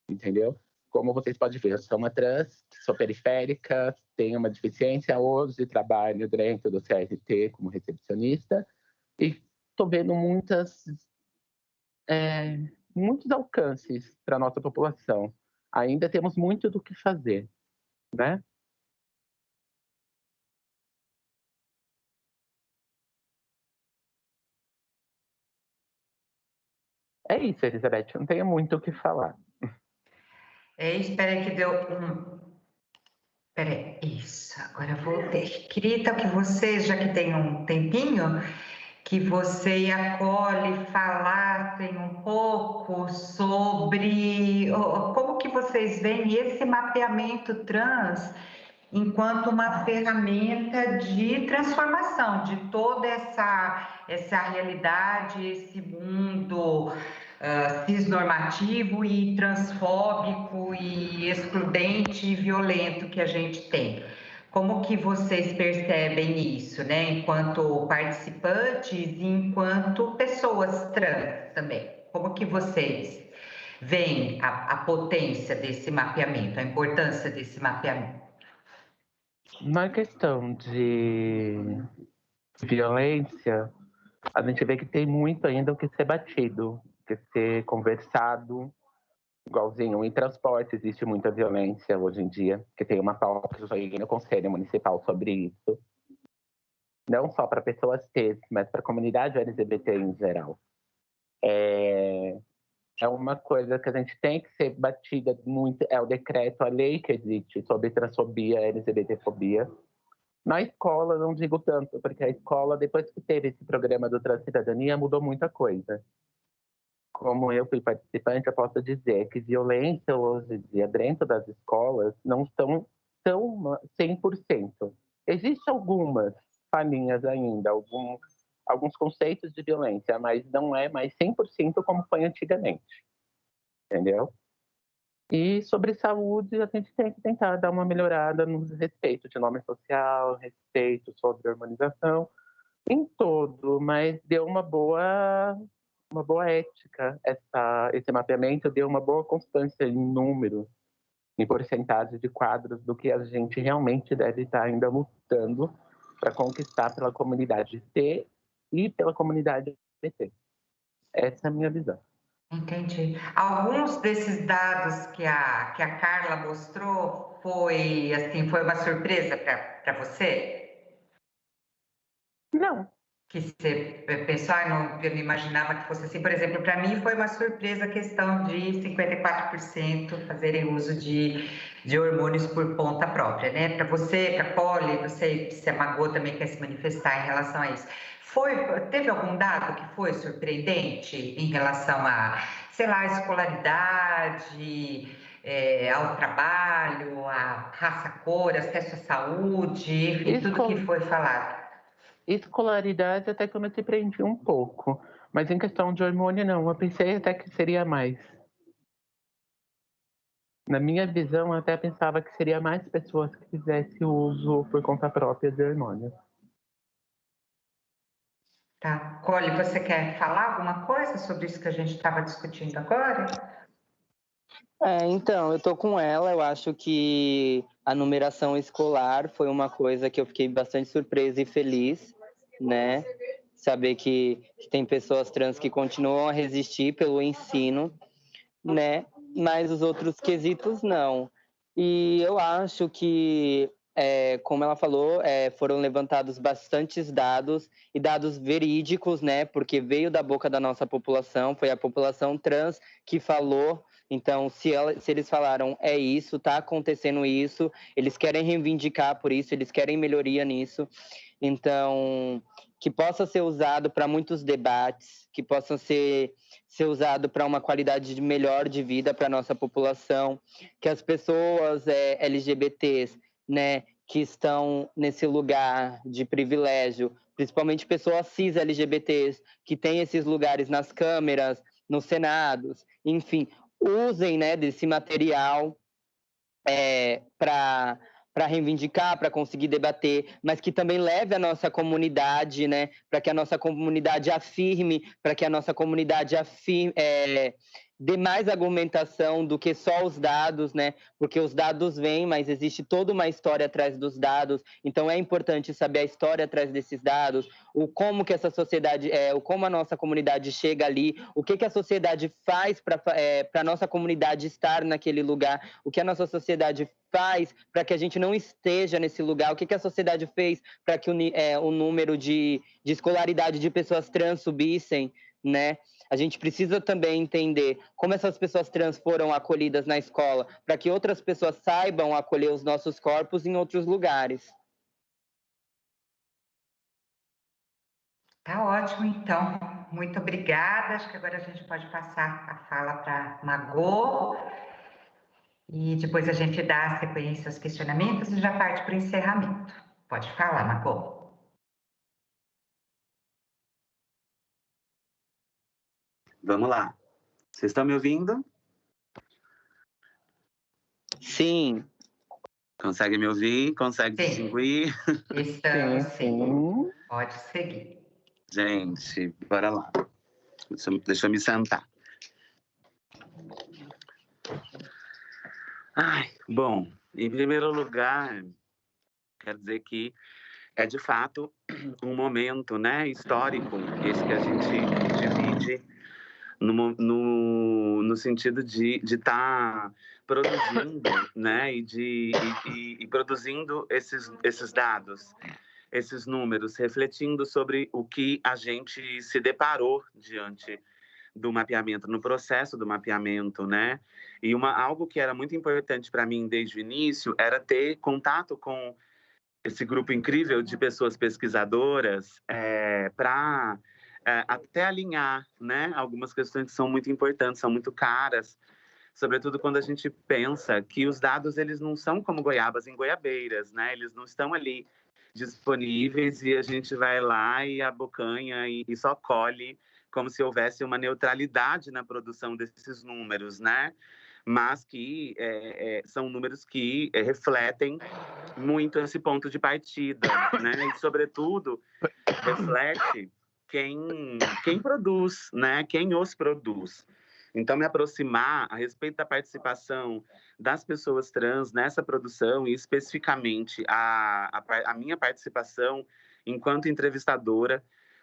entendeu? Como vocês podem ver, eu sou uma trans, sou periférica, tenho uma deficiência hoje, trabalho dentro do CRT como recepcionista e estou vendo muitos alcances para a nossa população. Ainda temos muito do que fazer, né? É isso, Elizabeth, não tenho muito o que falar. Espera aí que deu um... Peraí, isso, agora eu voltei. Queria então que vocês, já que tem um tempinho, que você e a Cole falassem um pouco sobre como que vocês veem esse mapeamento trans enquanto uma ferramenta de transformação de toda essa realidade, esse mundo cisnormativo e transfóbico e excludente e violento que a gente tem. Como que vocês percebem isso, né? Enquanto participantes e enquanto pessoas trans também. Como que vocês veem a potência desse mapeamento, a importância desse mapeamento? Na questão de violência, a gente vê que tem muito ainda o que ser batido, o que ser conversado. Igualzinho, em transporte existe muita violência hoje em dia, que tem uma pauta que eu joguei no Conselho Municipal sobre isso. Não só para pessoas T, mas para a comunidade LGBT em geral. É uma coisa que a gente tem que ser batida muito, é o decreto, a lei que existe sobre transfobia, LGBTfobia. Na escola, não digo tanto, porque a escola, depois que teve esse programa do Transcidadania, mudou muita coisa. Como eu fui participante, eu posso dizer que violência hoje em dia dentro das escolas não estão tão 100%. Existem algumas falhinhas ainda, alguns conceitos de violência, mas não é mais 100% como foi antigamente, entendeu? E sobre saúde, a gente tem que tentar dar uma melhorada no respeito de nome social, respeito sobre harmonização, em todo, mas deu uma boa ética. Esse mapeamento deu uma boa constância em números, em porcentagem de quadros do que a gente realmente deve estar ainda lutando para conquistar pela comunidade T e pela comunidade LGBT. Essa é a minha visão. Entendi. Alguns desses dados que a Carla mostrou foi uma surpresa para você? Não, que você pensou, eu não imaginava que fosse assim. Por exemplo, para mim foi uma surpresa a questão de 54% fazerem uso de hormônios por conta própria, né? Para você, para a Polly, não sei se a Margot também quer se manifestar em relação a isso. Teve algum dado que foi surpreendente em relação a, sei lá, escolaridade, ao trabalho, a raça, cor, acesso à saúde, enfim, tudo que foi falado? Escolaridade até que eu me surpreendi um pouco, mas em questão de hormônio não, eu pensei até que seria mais. Na minha visão, eu até pensava que seria mais pessoas que fizessem uso por conta própria de hormônio. Tá. Cole, você quer falar alguma coisa sobre isso que a gente estava discutindo agora? Então, eu tô com ela, eu acho que a numeração escolar foi uma coisa que eu fiquei bastante surpresa e feliz, né? Saber que tem pessoas trans que continuam a resistir pelo ensino, né? Mas os outros quesitos não. E eu acho que, como ela falou, foram levantados bastantes dados e dados verídicos, né? Porque veio da boca da nossa população, foi a população trans que falou. Então, se eles falaram é isso, tá acontecendo isso, eles querem reivindicar por isso, eles querem melhoria nisso. Então, que possa ser usado para muitos debates, que possa ser usado para uma qualidade melhor de vida para a nossa população, que as pessoas LGBTs, né, que estão nesse lugar de privilégio, principalmente pessoas cis LGBTs, que têm esses lugares nas câmeras, nos senados, enfim, usem, né, desse material para reivindicar, para conseguir debater, mas que também leve a nossa comunidade, né, para que a nossa comunidade afirme, para que a nossa comunidade dê mais argumentação do que só os dados, né, porque os dados vêm, mas existe toda uma história atrás dos dados, então é importante saber a história atrás desses dados, o como que essa sociedade, o como a nossa comunidade chega ali, o que a sociedade faz para a nossa comunidade estar naquele lugar, o que a nossa sociedade faz para que a gente não esteja nesse lugar, o que a sociedade fez para que o número de escolaridade de pessoas trans subissem, né? A gente precisa também entender como essas pessoas trans foram acolhidas na escola, para que outras pessoas saibam acolher os nossos corpos em outros lugares. Tá ótimo, então. Muito obrigada. Acho que agora a gente pode passar a fala para a Margot. E depois a gente dá sequência aos questionamentos e já parte para o encerramento. Pode falar, Margot. Vamos lá. Vocês estão me ouvindo? Sim. Consegue me ouvir? Consegue distinguir? Estamos, sim. Pode seguir. Gente, bora lá. Deixa eu me sentar. Bom, em primeiro lugar, quero dizer que é de fato um momento, né, histórico, esse que a gente divide no sentido de estar produzindo, né, e produzindo esses dados, esses números, refletindo sobre o que a gente se deparou diante do mapeamento, no processo do mapeamento, né? E algo que era muito importante para mim desde o início era ter contato com esse grupo incrível de pessoas pesquisadoras para até alinhar, né, algumas questões que são muito importantes, são muito caras, sobretudo quando a gente pensa que os dados eles não são como goiabas em goiabeiras, né? Eles não estão ali disponíveis e a gente vai lá e abocanha e só colhe como se houvesse uma neutralidade na produção desses números, né? Mas que são números que refletem muito esse ponto de partida, né? E, sobretudo, reflete quem produz, né? Quem os produz. Então, me aproximar a respeito da participação das pessoas trans nessa produção e, especificamente, a minha participação enquanto entrevistadora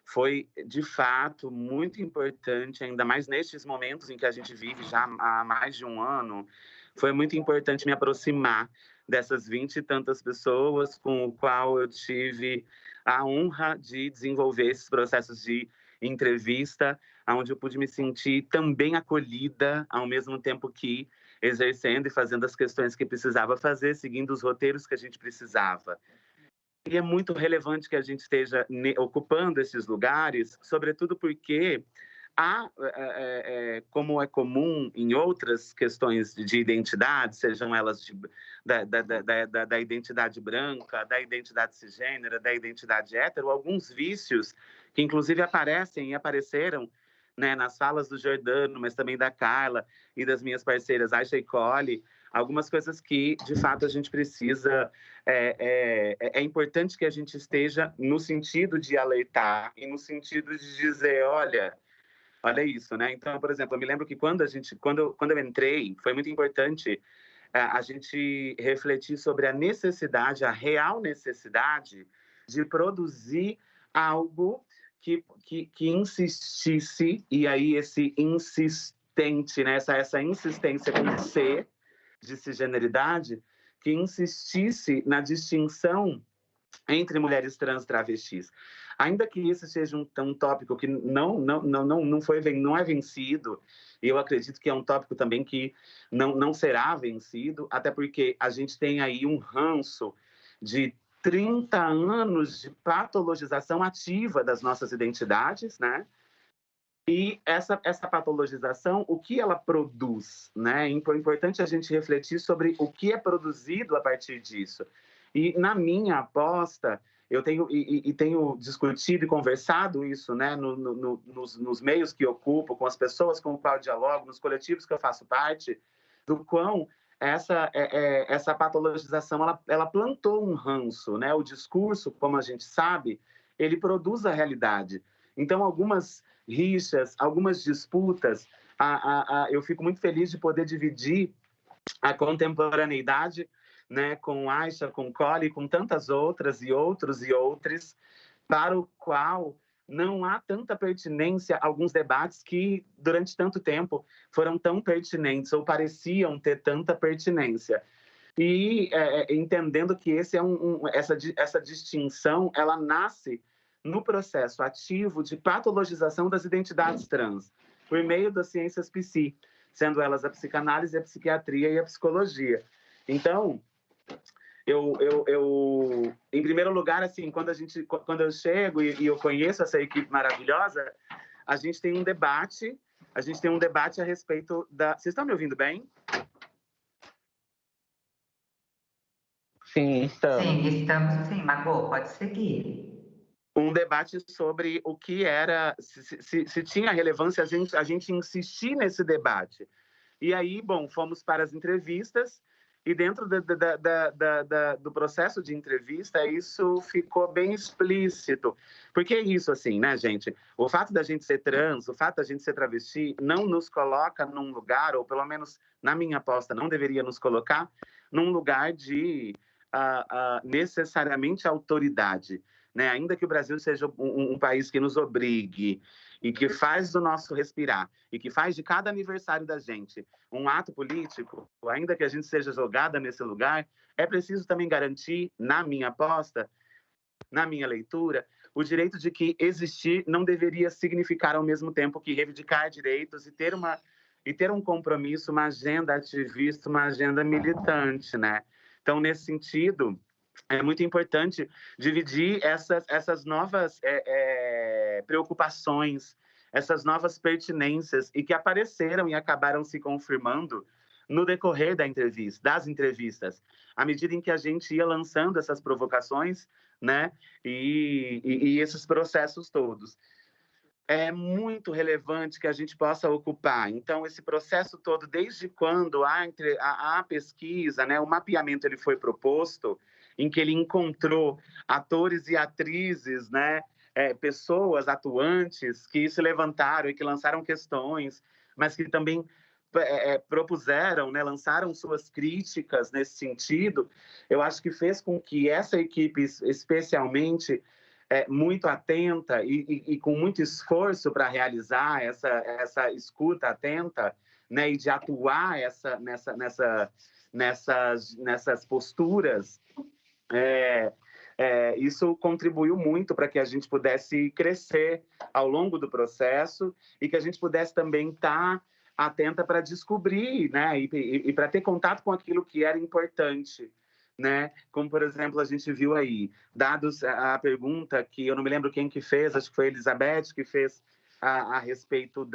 foi, de fato, muito importante, ainda mais nestes momentos em que a gente vive já há mais de um ano, foi muito importante me aproximar dessas 20 e tantas pessoas com o qual eu tive a honra de desenvolver esses processos de entrevista, onde eu pude me sentir também acolhida, ao mesmo tempo que exercendo e fazendo as questões que precisava fazer, seguindo os roteiros que a gente precisava. E é muito relevante que a gente esteja ocupando esses lugares, sobretudo porque há, como é comum em outras questões de identidade, sejam elas da identidade branca, da identidade cisgênera, da identidade hétero, alguns vícios que inclusive aparecem e apareceram, né, nas falas do Jordano, mas também da Carla e das minhas parceiras Aisha e Cole, algumas coisas que, de fato, a gente precisa... É importante que a gente esteja no sentido de alertar e no sentido de dizer, olha isso, né? Então, por exemplo, eu me lembro que quando eu entrei, foi muito importante a gente refletir sobre a necessidade, a real necessidade de produzir algo que insistisse, e aí esse insistente, né? essa insistência com C, de cisgeneridade, que insistisse na distinção entre mulheres trans e travestis. Ainda que esse seja um tópico que não é vencido, e eu acredito que é um tópico também que não será vencido, até porque a gente tem aí um ranço de 30 anos de patologização ativa das nossas identidades, né? E essa patologização, o que ela produz, né? É importante a gente refletir sobre o que é produzido a partir disso. E na minha aposta, eu tenho discutido e conversado isso, né? Nos meios que ocupo, com as pessoas com as quais eu dialogo, nos coletivos que eu faço parte, do quão essa patologização ela plantou um ranço, né? O discurso, como a gente sabe, ele produz a realidade. Então, algumas rixas, algumas disputas, eu fico muito feliz de poder dividir a contemporaneidade, né, com Aisha, com Cole, com tantas outras e outros e outras, para o qual não há tanta pertinência a alguns debates que, durante tanto tempo, foram tão pertinentes ou pareciam ter tanta pertinência. E entendendo que essa distinção, ela nasce no processo ativo de patologização das identidades trans, por meio das ciências psi, sendo elas a psicanálise, a psiquiatria e a psicologia. Então, em primeiro lugar, assim, quando eu chego e eu conheço essa equipe maravilhosa, a gente tem um debate a respeito da... Vocês estão me ouvindo bem? Sim, estamos. Sim, estamos sim. Margot, pode seguir. Um debate sobre o que era, se tinha relevância a gente insistir nesse debate. E aí, bom, fomos para as entrevistas e dentro do processo de entrevista isso ficou bem explícito. Porque é isso, assim, né, gente? O fato da gente ser trans, o fato da gente ser travesti não nos coloca num lugar, ou pelo menos na minha aposta, não deveria nos colocar num lugar de necessariamente autoridade. Né? Ainda que o Brasil seja um país que nos obrigue e que faz do nosso respirar e que faz de cada aniversário da gente um ato político, ainda que a gente seja jogada nesse lugar, é preciso também garantir, na minha aposta, na minha leitura, o direito de que existir não deveria significar ao mesmo tempo que reivindicar direitos e ter um compromisso, uma agenda ativista, uma agenda militante, né? Então, nesse sentido, é muito importante dividir essas novas preocupações, essas novas pertinências e que apareceram e acabaram se confirmando no decorrer das entrevistas, à medida em que a gente ia lançando essas provocações, né, e esses processos todos. É muito relevante que a gente possa ocupar. Então, esse processo todo, desde quando a pesquisa, né, o mapeamento ele foi proposto, em que ele encontrou atores e atrizes, né, pessoas atuantes que se levantaram e que lançaram questões, mas que também propuseram, né, lançaram suas críticas nesse sentido, eu acho que fez com que essa equipe, especialmente, muito atenta e com muito esforço para realizar essa escuta atenta, né, e de atuar nessas posturas, isso contribuiu muito para que a gente pudesse crescer ao longo do processo e que a gente pudesse também estar atenta para descobrir, né, e para ter contato com aquilo que era importante, né? Como, por exemplo, a gente viu aí, dados a pergunta que eu não me lembro quem que fez, acho que foi a Elizabeth que fez a respeito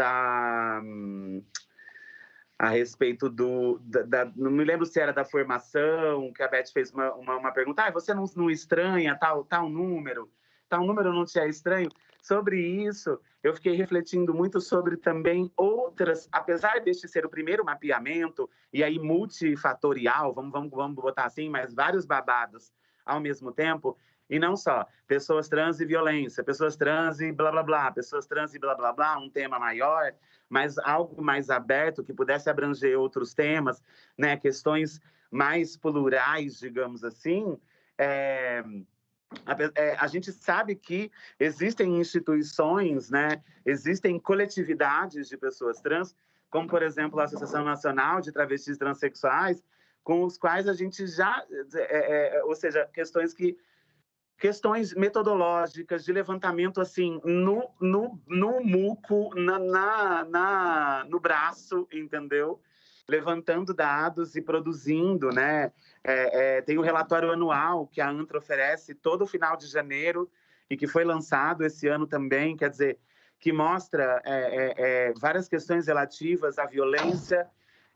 não me lembro se era da formação, que a Beth fez uma pergunta, você não estranha tal número não te é estranho? Sobre isso, eu fiquei refletindo muito sobre também outras, apesar deste ser o primeiro mapeamento, e aí multifatorial, vamos botar assim, mas vários babados ao mesmo tempo, e não só pessoas trans e violência, pessoas trans e blá, blá, blá, pessoas trans e blá, blá, blá, um tema maior, mas algo mais aberto, que pudesse abranger outros temas, né, questões mais plurais, digamos assim. A gente sabe que existem instituições, né, existem coletividades de pessoas trans, como, por exemplo, a Associação Nacional de Travestis Transsexuais, com os quais a gente já... ou seja, questões metodológicas de levantamento, assim, no muco, no braço, entendeu? Levantando dados e produzindo, né? Tem o relatório anual que a ANTRA oferece todo final de janeiro e que foi lançado esse ano também, quer dizer, que mostra várias questões relativas à violência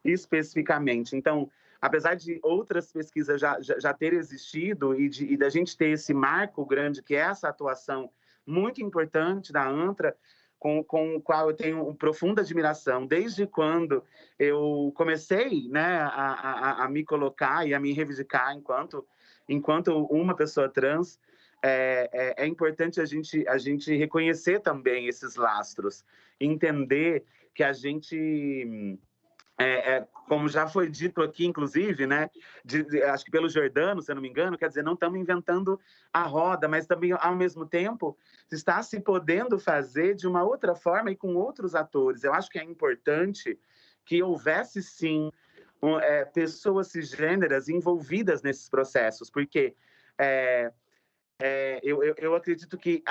especificamente. Então, apesar de outras pesquisas já terem existido e da gente ter esse marco grande, que é essa atuação muito importante da ANTRA, com o qual eu tenho profunda admiração, desde quando eu comecei, né, a me colocar e a me reivindicar enquanto uma pessoa trans, é importante a gente reconhecer também esses lastros, entender que a gente... como já foi dito aqui, inclusive, né, acho que pelo Giordano, se eu não me engano, quer dizer, não estamos inventando a roda, mas também, ao mesmo tempo, está se podendo fazer de uma outra forma e com outros atores. Eu acho que é importante que houvesse, sim, pessoas cisgêneras envolvidas nesses processos, porque eu acredito que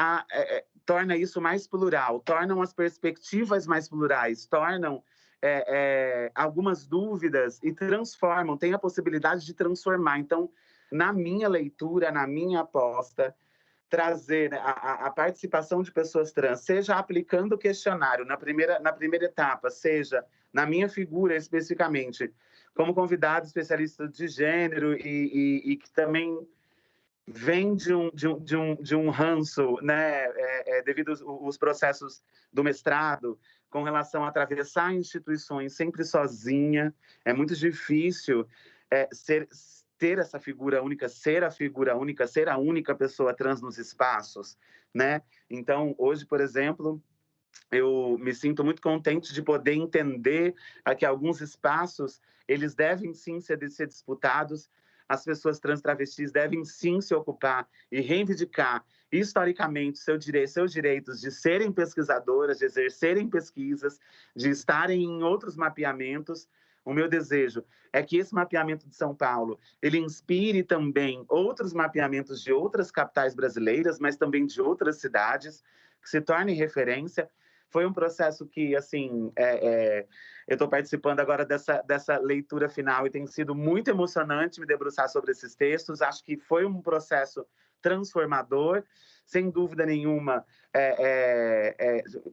torna isso mais plural, tornam as perspectivas mais plurais, tornam algumas dúvidas e transformam, tem a possibilidade de transformar. Então, na minha leitura, na minha aposta, trazer a participação de pessoas trans, seja aplicando o questionário na primeira etapa, seja na minha figura especificamente, como convidado especialista de gênero e que também vem de um ranço, né, devido aos processos do mestrado, com relação a atravessar instituições sempre sozinha. É muito difícil ter essa figura única, ser a figura única, ser a única pessoa trans nos espaços, né? Então, hoje, por exemplo, eu me sinto muito contente de poder entender que alguns espaços, eles devem sim ser disputados, as pessoas trans travestis devem sim se ocupar e reivindicar historicamente seus direitos de serem pesquisadoras, de exercerem pesquisas, de estarem em outros mapeamentos. O meu desejo é que esse mapeamento de São Paulo, ele inspire também outros mapeamentos de outras capitais brasileiras, mas também de outras cidades, que se tornem referência. Foi um processo que, assim, eu estou participando agora dessa leitura final e tem sido muito emocionante me debruçar sobre esses textos. Acho que foi um processo transformador, sem dúvida nenhuma,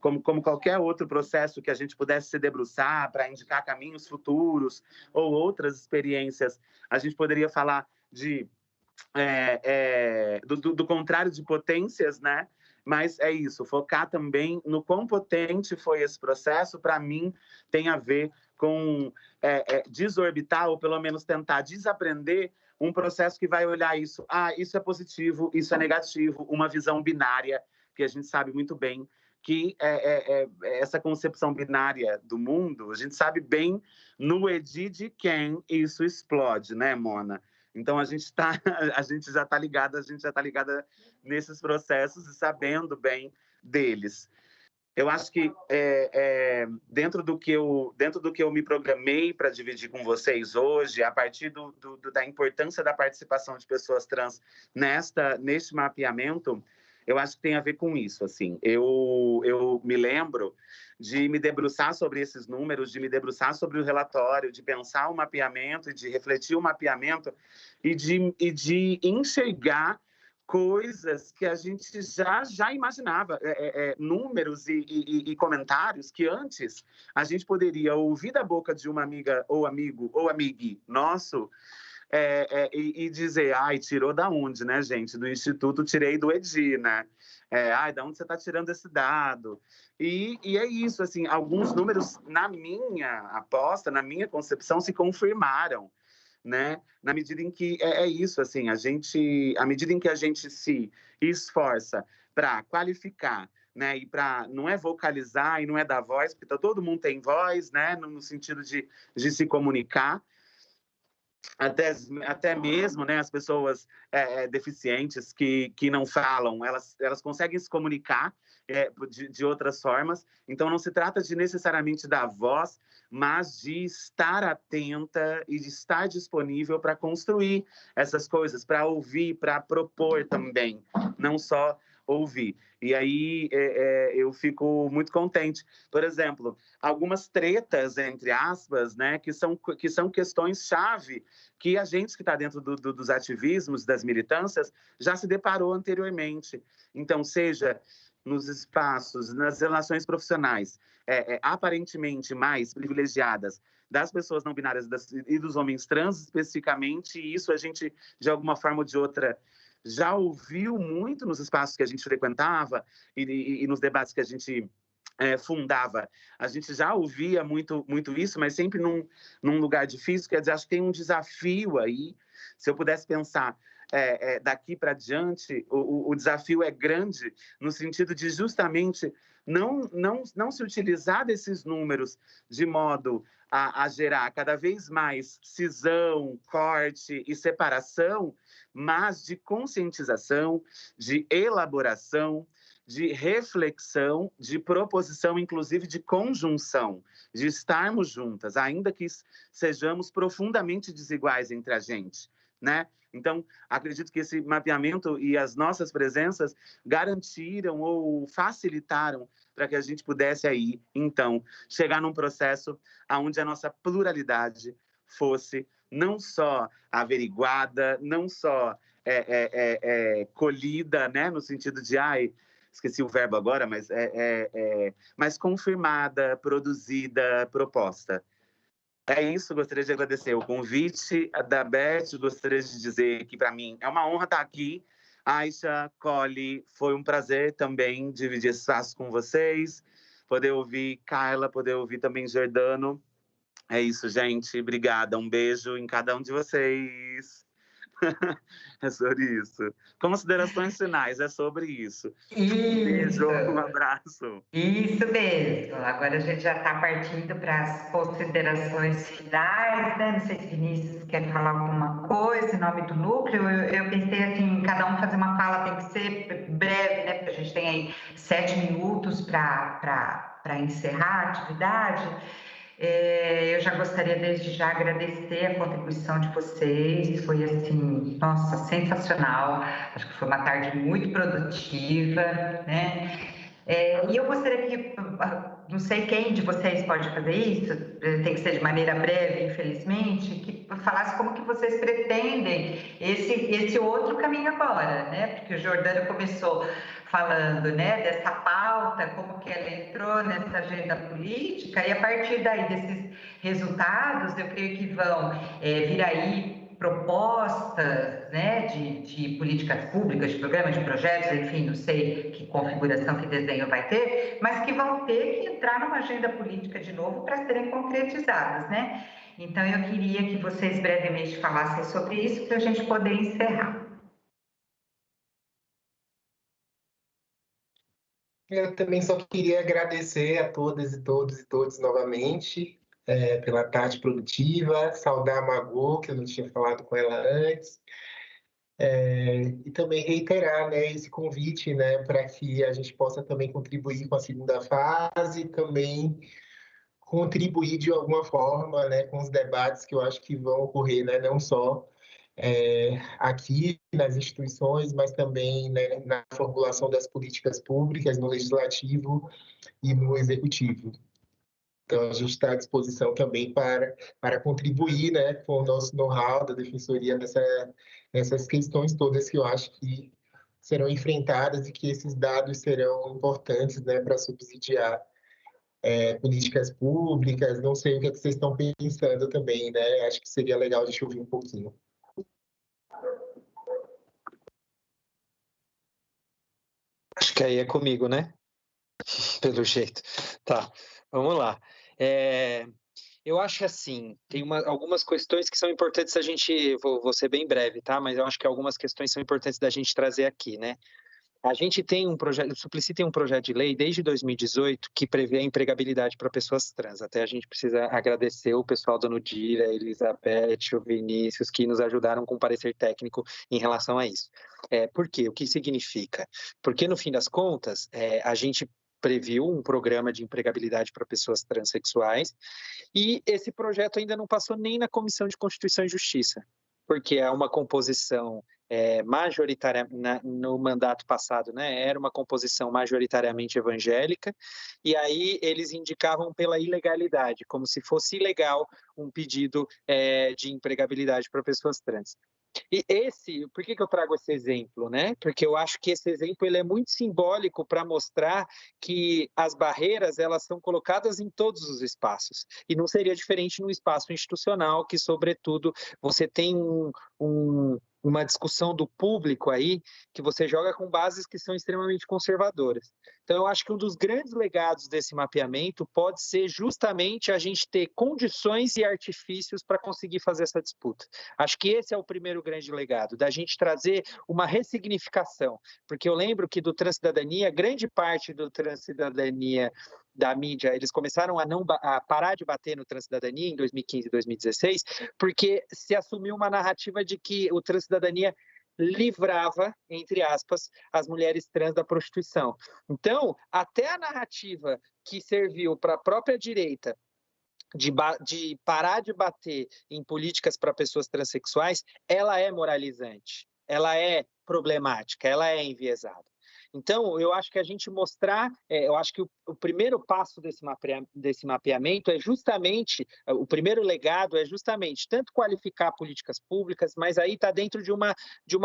como qualquer outro processo que a gente pudesse se debruçar para indicar caminhos futuros ou outras experiências. A gente poderia falar do contrário de potências, né? Mas é isso, focar também no quão potente foi esse processo, para mim, tem a ver com desorbitar, ou pelo menos tentar desaprender um processo que vai olhar isso. Isso é positivo, isso é negativo, uma visão binária, que a gente sabe muito bem que essa concepção binária do mundo, a gente sabe bem no Edi de quem isso explode, né, Mona? Então, a gente já está ligada nesses processos e sabendo bem deles. eu acho que dentro do que eu me programei para dividir com vocês hoje, a partir da importância da participação de pessoas trans neste mapeamento, eu acho que tem a ver com isso. Assim, eu me lembro de me debruçar sobre esses números, de me debruçar sobre o relatório, de pensar o mapeamento e de refletir o mapeamento e de enxergar coisas que a gente já imaginava, números e comentários que antes a gente poderia ouvir da boca de uma amiga ou amigo ou amigue nosso e dizer, ai, tirou da onde, né, gente? Do Instituto tirei do EDI, né? Ai, da onde você está tirando esse dado? E é isso, assim, alguns números, na minha aposta, na minha concepção, se confirmaram, né? Na medida em que é isso, assim, à medida em que a gente se esforça para qualificar, né? E para não é vocalizar e não é dar voz, porque todo mundo tem voz, né? No sentido de se comunicar. Até mesmo, né, as pessoas deficientes que não falam, elas conseguem se comunicar de outras formas. Então, não se trata de necessariamente dar voz, mas de estar atenta e de estar disponível para construir essas coisas, para ouvir, para propor também, não só ouvir. E aí eu fico muito contente. Por exemplo, algumas tretas, entre aspas, né, que são questões-chave que a gente que está dentro dos ativismos, das militâncias, já se deparou anteriormente. Então, seja nos espaços, nas relações profissionais, aparentemente mais privilegiadas das pessoas não binárias e dos homens trans, especificamente, e isso a gente, de alguma forma ou de outra, já ouviu muito nos espaços que a gente frequentava e nos debates que a gente fundava. A gente já ouvia muito isso, mas sempre num lugar difícil. Quer dizer, acho que tem um desafio aí. Se eu pudesse pensar daqui para diante, o desafio é grande no sentido de justamente não se utilizar desses números de modo a gerar cada vez mais cisão, corte e separação, mas de conscientização, de elaboração, de reflexão, de proposição, inclusive de conjunção, de estarmos juntas, ainda que sejamos profundamente desiguais entre a gente, né? Então, acredito que esse mapeamento e as nossas presenças garantiram ou facilitaram para que a gente pudesse aí, então, chegar num processo onde a nossa pluralidade fosse não só averiguada, não só colhida, né, no sentido de, esqueci o verbo agora, mas confirmada, produzida, proposta. É isso, gostaria de agradecer o convite da Beth, gostaria de dizer que, para mim, é uma honra estar aqui. Aisha, Cole, foi um prazer também dividir esse espaço com vocês, poder ouvir Carla, poder ouvir também Jordano. É isso, gente, obrigada, um beijo em cada um de vocês. É sobre isso. Considerações finais, é sobre isso. Um beijo, um abraço. Isso mesmo. Agora a gente já está partindo para as considerações finais, né? Não sei se Vinícius quer falar alguma coisa em nome do núcleo. Eu pensei assim, cada um fazer uma fala tem que ser breve, né? Porque a gente tem aí 7 minutos para encerrar a atividade. Eu já gostaria desde já agradecer a contribuição de vocês, foi assim, nossa, sensacional, acho que foi uma tarde muito produtiva, né? E eu gostaria que, não sei quem de vocês pode fazer isso, tem que ser de maneira breve, infelizmente, que falasse como que vocês pretendem esse outro caminho agora, né? Porque o Jordano começou falando, né, dessa pauta, como que ela entrou nessa agenda política, e a partir daí desses resultados, eu creio que vão vir aí propostas, né, de políticas públicas, de programas, de projetos, enfim, não sei que configuração, que desenho vai ter, mas que vão ter que entrar numa agenda política de novo para serem concretizadas, né? Então, eu queria que vocês brevemente falassem sobre isso para a gente poder encerrar. Eu também só queria agradecer a todas e todos novamente pela tarde produtiva, saudar a Magu, que eu não tinha falado com ela antes, E também reiterar, né, esse convite, né, para que a gente possa também contribuir com a segunda fase, também contribuir de alguma forma, né, com os debates que eu acho que vão ocorrer, né, não só aqui nas instituições, mas também, né, na formulação das políticas públicas, no legislativo e no executivo. Então, a gente está à disposição também para contribuir, né, com o nosso know-how da Defensoria nessas questões todas que eu acho que serão enfrentadas e que esses dados serão importantes, né, para subsidiar políticas públicas. Não sei o que vocês estão pensando também, né? Acho que seria legal de ouvir um pouquinho. Acho que aí é comigo, né? Pelo jeito. Tá, vamos lá. Eu acho que assim, tem algumas questões que são importantes a gente, vou ser bem breve, tá? Mas eu acho que algumas questões são importantes da gente trazer aqui, né? A gente tem um projeto, o Suplicy tem um projeto de lei desde 2018 que prevê a empregabilidade para pessoas trans. Até a gente precisa agradecer o pessoal da Nudira, a Elizabeth, o Vinícius, que nos ajudaram com parecer técnico em relação a isso. Por quê? O que significa? Porque, no fim das contas, a gente previu um programa de empregabilidade para pessoas transexuais e esse projeto ainda não passou nem na Comissão de Constituição e Justiça, porque é uma composição majoritária no mandato passado, né? Era uma composição majoritariamente evangélica, e aí eles indicavam pela ilegalidade, como se fosse ilegal um pedido de empregabilidade para pessoas trans. E por que eu trago esse exemplo, né? Porque eu acho que esse exemplo ele é muito simbólico para mostrar que as barreiras elas são colocadas em todos os espaços e não seria diferente no espaço institucional, que sobretudo você tem uma discussão do público aí que você joga com bases que são extremamente conservadoras. Então, eu acho que um dos grandes legados desse mapeamento pode ser justamente a gente ter condições e artifícios para conseguir fazer essa disputa. Acho que esse é o primeiro grande legado, da gente trazer uma ressignificação, porque eu lembro que do Transcidadania, grande parte do Transcidadania da mídia, eles começaram a parar de bater no Transcidadania em 2015 e 2016, porque se assumiu uma narrativa de que o Transcidadania livrava, entre aspas, as mulheres trans da prostituição. Então, até a narrativa que serviu para a própria direita de parar de bater em políticas para pessoas transexuais, ela é moralizante, ela é problemática, ela é enviesada. Então, eu acho que a gente mostrar, eu acho que o primeiro passo desse mapeamento é justamente, o primeiro legado é justamente tanto qualificar políticas públicas, mas aí está dentro de uma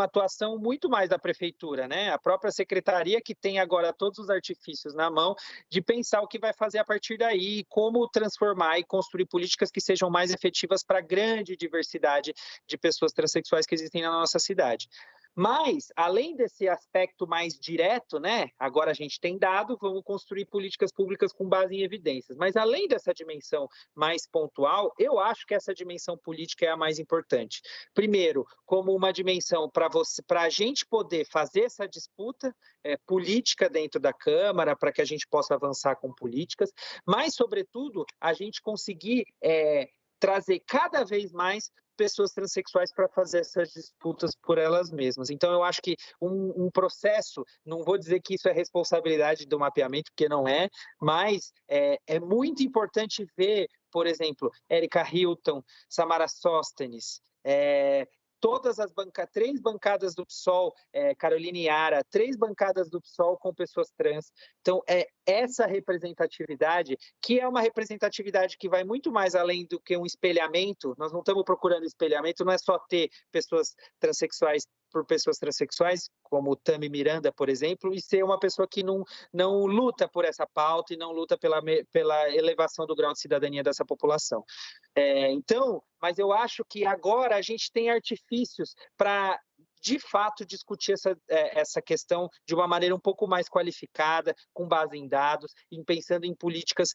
atuação muito mais da prefeitura, né? A própria secretaria que tem agora todos os artifícios na mão de pensar o que vai fazer a partir daí, como transformar e construir políticas que sejam mais efetivas para a grande diversidade de pessoas transexuais que existem na nossa cidade. Mas, além desse aspecto mais direto, né? Agora a gente tem dado, vamos construir políticas públicas com base em evidências. Mas, além dessa dimensão mais pontual, eu acho que essa dimensão política é a mais importante. Primeiro, como uma dimensão para a gente poder fazer essa disputa política dentro da Câmara, para que a gente possa avançar com políticas, mas, sobretudo, a gente conseguir trazer cada vez mais pessoas transexuais para fazer essas disputas por elas mesmas. Então, eu acho que um processo, não vou dizer que isso é responsabilidade do mapeamento, porque não é, mas é muito importante ver, por exemplo, Érica Hilton, Samara Sóstenes, todas as três bancadas do PSOL, Caroline Yara, 3 bancadas do PSOL com pessoas trans. Então, essa representatividade, que é uma representatividade que vai muito mais além do que um espelhamento, nós não estamos procurando espelhamento, não é só ter pessoas transexuais por pessoas transexuais, como Tami Miranda, por exemplo, e ser uma pessoa que não luta por essa pauta e não luta pela elevação do grau de cidadania dessa população. Então, mas eu acho que agora a gente tem artifícios para, de fato, discutir essa questão de uma maneira um pouco mais qualificada, com base em dados, pensando em políticas,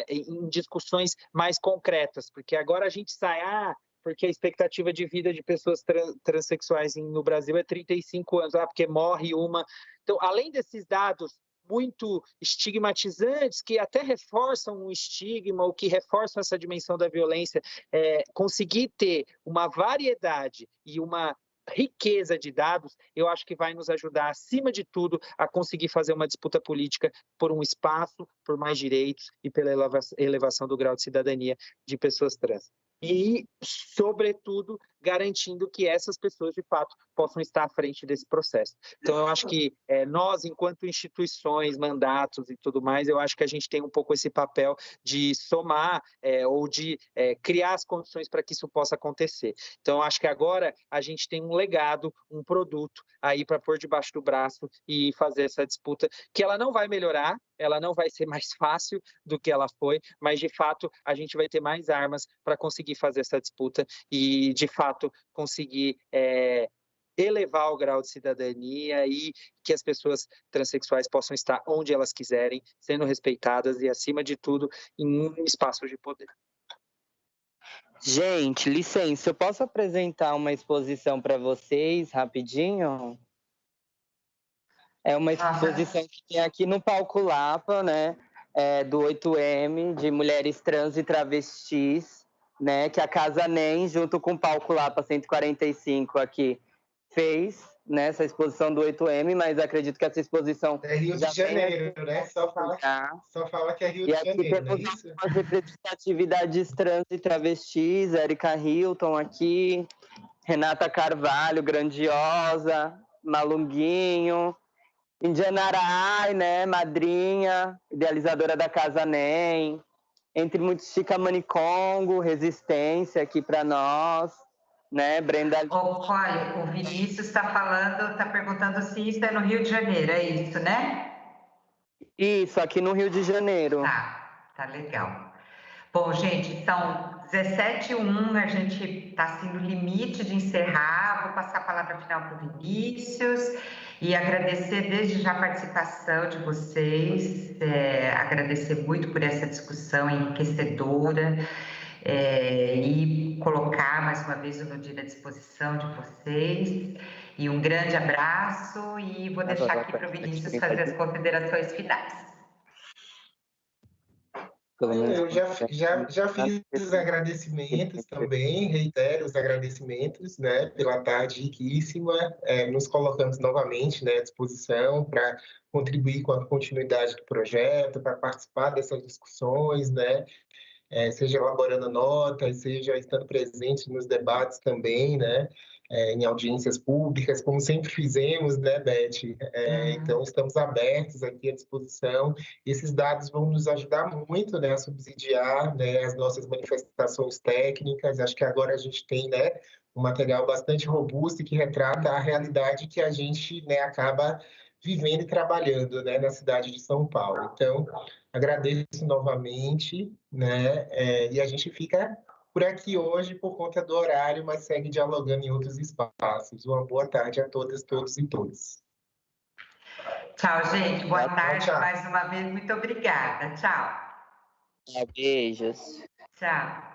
em discussões mais concretas, porque agora a gente sai, porque a expectativa de vida de pessoas transexuais no Brasil é 35 anos, porque morre uma. Então, além desses dados muito estigmatizantes, que até reforçam um estigma, ou que reforçam essa dimensão da violência, conseguir ter uma variedade e uma riqueza de dados, eu acho que vai nos ajudar, acima de tudo, a conseguir fazer uma disputa política por um espaço, por mais direitos e pela elevação do grau de cidadania de pessoas trans. E, sobretudo, garantindo que essas pessoas, de fato, possam estar à frente desse processo. Então, eu acho que nós, enquanto instituições, mandatos e tudo mais, eu acho que a gente tem um pouco esse papel de somar ou de criar as condições para que isso possa acontecer. Então, eu acho que agora a gente tem um legado, um produto aí para pôr debaixo do braço e fazer essa disputa, que ela não vai melhorar, ela não vai ser mais fácil do que ela foi, mas, de fato, a gente vai ter mais armas para conseguir fazer essa disputa e, de fato, conseguir elevar o grau de cidadania e que as pessoas transexuais possam estar onde elas quiserem, sendo respeitadas e, acima de tudo, em um espaço de poder. Gente, licença, eu posso apresentar uma exposição para vocês rapidinho? É uma exposição que tem aqui no Palco Lapa, né? Do 8M, de mulheres trans e travestis, né? Que a Casa NEM, junto com o Palco Lapa 145 aqui, fez, né? Essa exposição do 8M, mas acredito que essa exposição... É Rio de Janeiro, né? Só fala que é Rio de Janeiro, não é isso? As representatividades trans e travestis, Érica Hilton aqui, Renata Carvalho, grandiosa, Malunguinho, Indiana Arai, né, madrinha, idealizadora da Casa NEM, entre muitos, Chica Manicongo, Resistência aqui para nós, né, Brenda... Olha, o Vinícius está perguntando se isso é no Rio de Janeiro, é isso, né? Isso, aqui no Rio de Janeiro. Tá legal. Bom, gente, são 17h01, a gente está assim no limite de encerrar. Vou passar a palavra final para o Vinícius e agradecer desde já a participação de vocês, agradecer muito por essa discussão enriquecedora e colocar mais uma vez o Nudira à disposição de vocês. E um grande abraço e vou deixar aqui para o Vinícius fazer as considerações finais. Eu já fiz os agradecimentos também, reitero os agradecimentos, né, pela tarde riquíssima, nos colocamos novamente, né, à disposição para contribuir com a continuidade do projeto, para participar dessas discussões, né, seja elaborando notas, seja estando presente nos debates também, né, em audiências públicas, como sempre fizemos, né, Beth? Então, estamos abertos aqui à disposição. Esses dados vão nos ajudar muito, né, a subsidiar, né, as nossas manifestações técnicas. Acho que agora a gente tem, né, um material bastante robusto e que retrata a realidade que a gente, né, acaba vivendo e trabalhando, né, na cidade de São Paulo. Então, agradeço novamente, né, e a gente fica por aqui hoje por conta do horário, mas segue dialogando em outros espaços. Uma boa tarde a todas, todos e todas. Tchau, gente. Boa tarde. Mais uma vez, muito obrigada. Tchau. Beijos. Tchau.